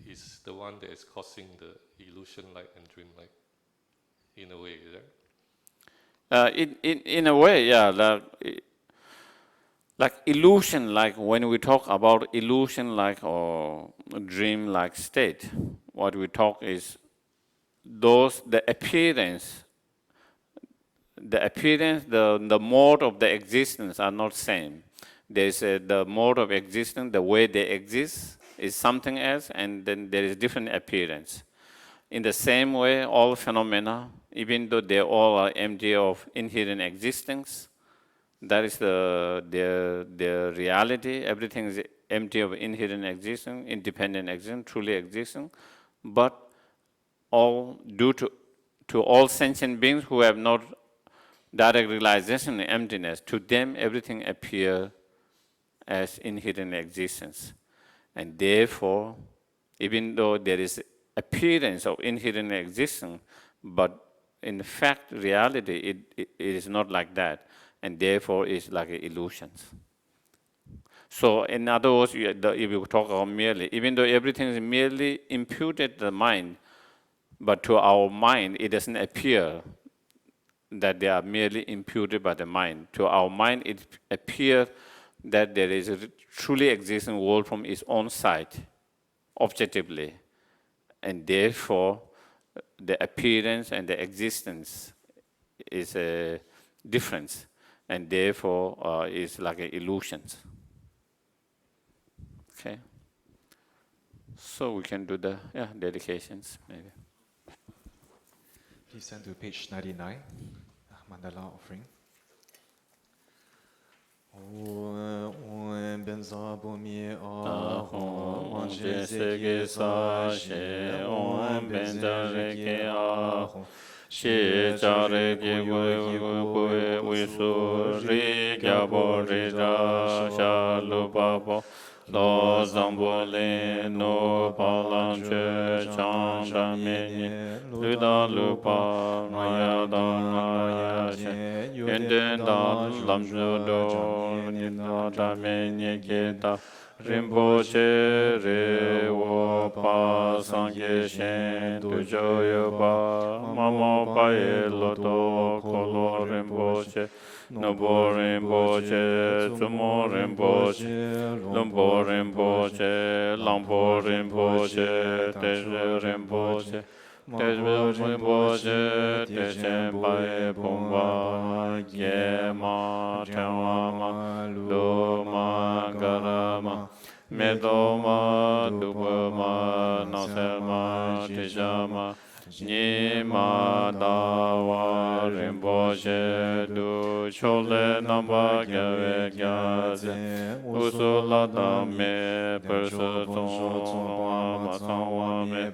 is the one that is causing the illusion light and dream light, in a way, is that? In a way, yeah, like illusion, like when we talk about illusion like or dream like state, what we talk is the appearance, the mode of the existence are not same. There's the mode of existence, the way they exist is something else, and then there is different appearance. In the same way, all phenomena, even though they all are empty of inherent existence, that is the reality. Everything is empty of inherent existence, independent existence, truly existence. But all due to all sentient beings who have not direct realization in emptiness, to them everything appears as inherent existence. And therefore, even though there is appearance of inherent existence, but in fact, reality, it is not like that. And therefore, it's like illusions. So in other words, if you talk about merely, even though everything is merely imputed to the mind, but to our mind, it doesn't appear that they are merely imputed by the mind. To our mind, it appears that there is a truly existing world from its own side, objectively. And therefore, the appearance and the existence is a difference. And therefore, is like illusions. Okay? So we can do the dedications, maybe. Please turn to page 99, Mandala offering. Om benza bumi ahom wanje seke sa she om benza reke ahom she jare ge gue wisu ri gyabo ri ra sha lu pa po lo zambo le no pa lan che chang da me ni lu da lu pa ma ya da ma ya she yuen den da lam ju do ni da da me ni ke da rinpoche re wo pa sang ge shen du jo yo pa ma mo pa ye lo do ko lo rinpoche Nobo Rinpoche, Tsumo Rinpoche, Lumpo Rinpoche, Lampo Rinpoche, Tezhe Rinpoche, Tezhe Rinpoche, Techen Pae Pumba, Gyema, Tenwama, Loma, Garama, Medoma, Dubama, Naselma, Tijama, Nima dawa rinpoche du chole namba gyave gyaze usula dame persa tsongwa ma tsangwa me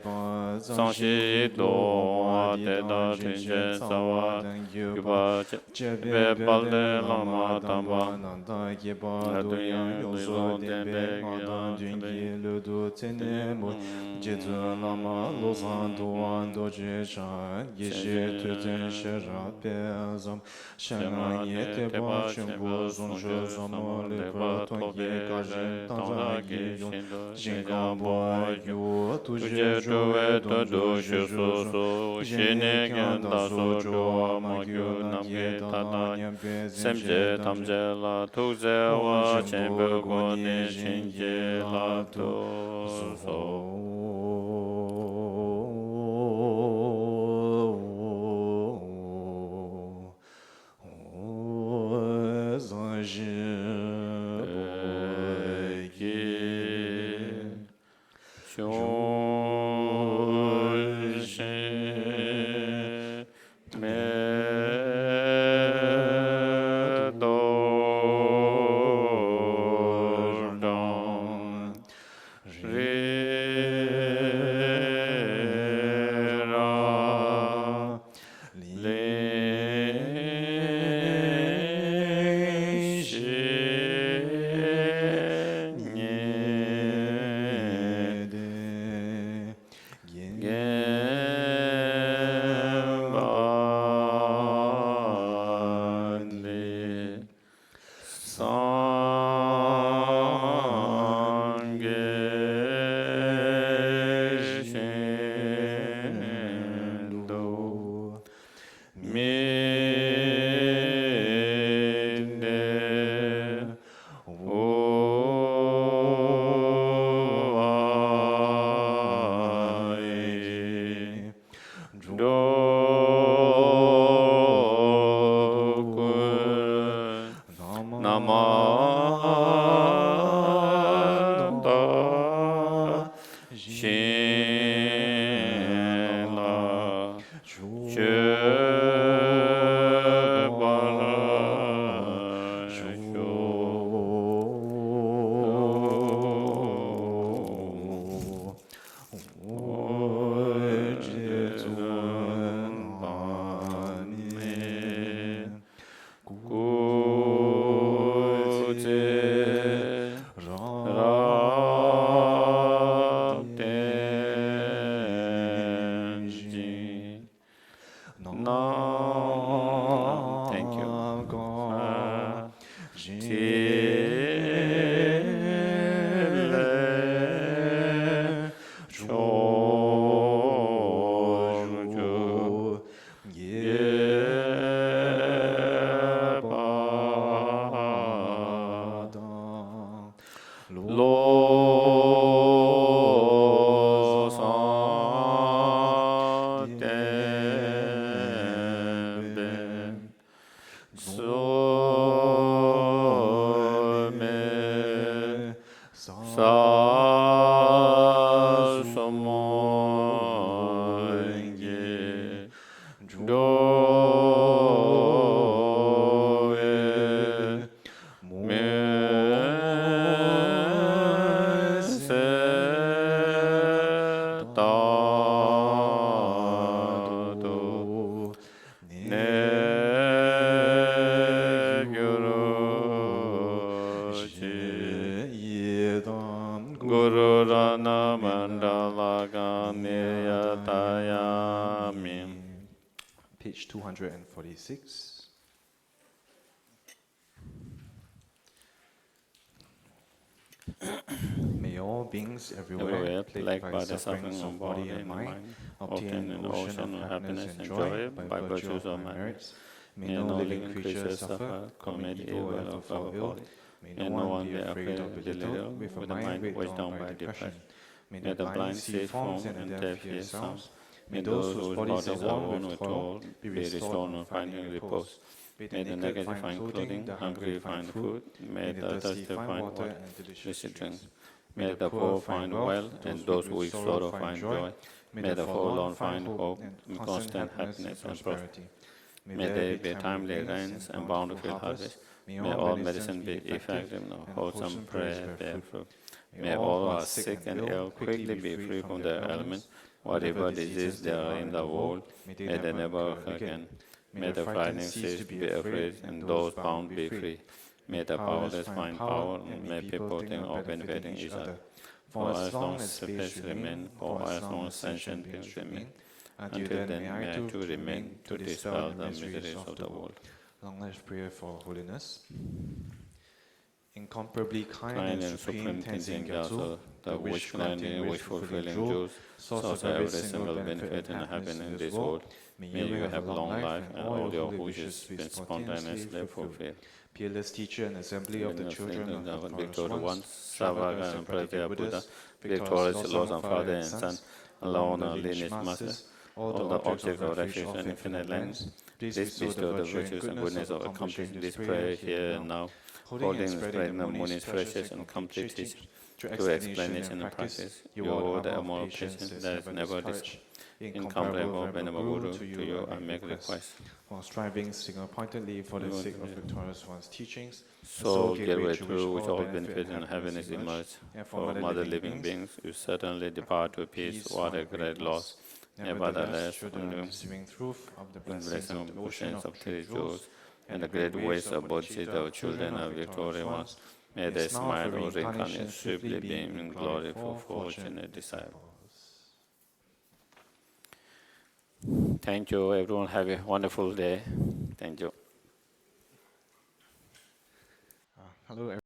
sangshi do te da tunche sawa gyupa chepe palde lama tamba aduyan yuso tenpe gyan tenpe Jezu lama lo san duan Doji Chan, Geshe Thubten Sherab Bezom, Shengan Ye Teba Chungu Zonshu Zomo Leba Tongye Kajin Tangza Ye Yun, Jingan Bo Yu, Tuje Jowe Dondo Shishu Su, Shine Kyan Dasu Jo Magyu Namge Tata Nyambe Zemje Tamje La Tukze Wa Chenpe Goni Chinje La Tu So. Thank you. Page 246. May all beings everywhere, plagued by the sufferings of body and mind, obtain an ocean of happiness and joy by virtues of my merits. May no living creature suffer, commit evil, ever fall ill. May no one be afraid or belittled, with a mind weighed down by depression. May the blind see forms and the deaf hear sounds. May those whose bodies are worn with toil be restored on finding repose. May the naked find clothing, the hungry find food. May the thirsty find water and delicious drink. May the poor find wealth, and those who with sorrow find joy. May the forlorn find hope, and constant happiness and prosperity. May there be timely rains and bountiful harvest. May all medicine be effective and wholesome prayer bear fruit. May all who are sick and ill quickly be free from their ailment. Whatever disease there are in the world, may they never occur again. May the frightened cease to be afraid, and those bound be free. May the powerless find power, and may people think of benefiting each other. For as long as space remains, for as long as sentient beings remain, Until then, may I too remain to dispel the miseries of the world. Long life prayer for holiness. Incomparably kind and supreme Tenzin Gyatso, the wish-granting, wish-fulfilling Jewels, source of every single benefit and happiness in this world, may you have long life and all your wishes be spontaneously fulfilled. Peerless teacher and assembly of the children of the victorious ones, Sravaka and Prajna Buddha, victorious Lord and Father and Son, alone our lineage master, all the objects of refuge of infinite lands, please bestow the virtues and goodness of accomplishing this prayer here and now, holding and spreading the Muni's precious and complete teaching through explanation and practice. You are the more patience that is never discouraged. Incomparable Venerable Guru, to you I make request. While striving single-pointedly for the sake of victorious one's teachings, so gateway through which all benefit and happiness emerge. For mother living beings, you certainly depart to peace. What a great loss! Nevertheless, from the receiving truth of the blessing of the oceans of three jewels, and the great ways of Bodhicitta of children of victorious ones, may they smile or reincarnate swiftly being in glory for fortunate disciples. Thank you, everyone. Have a wonderful day. Thank you. Hello, everyone.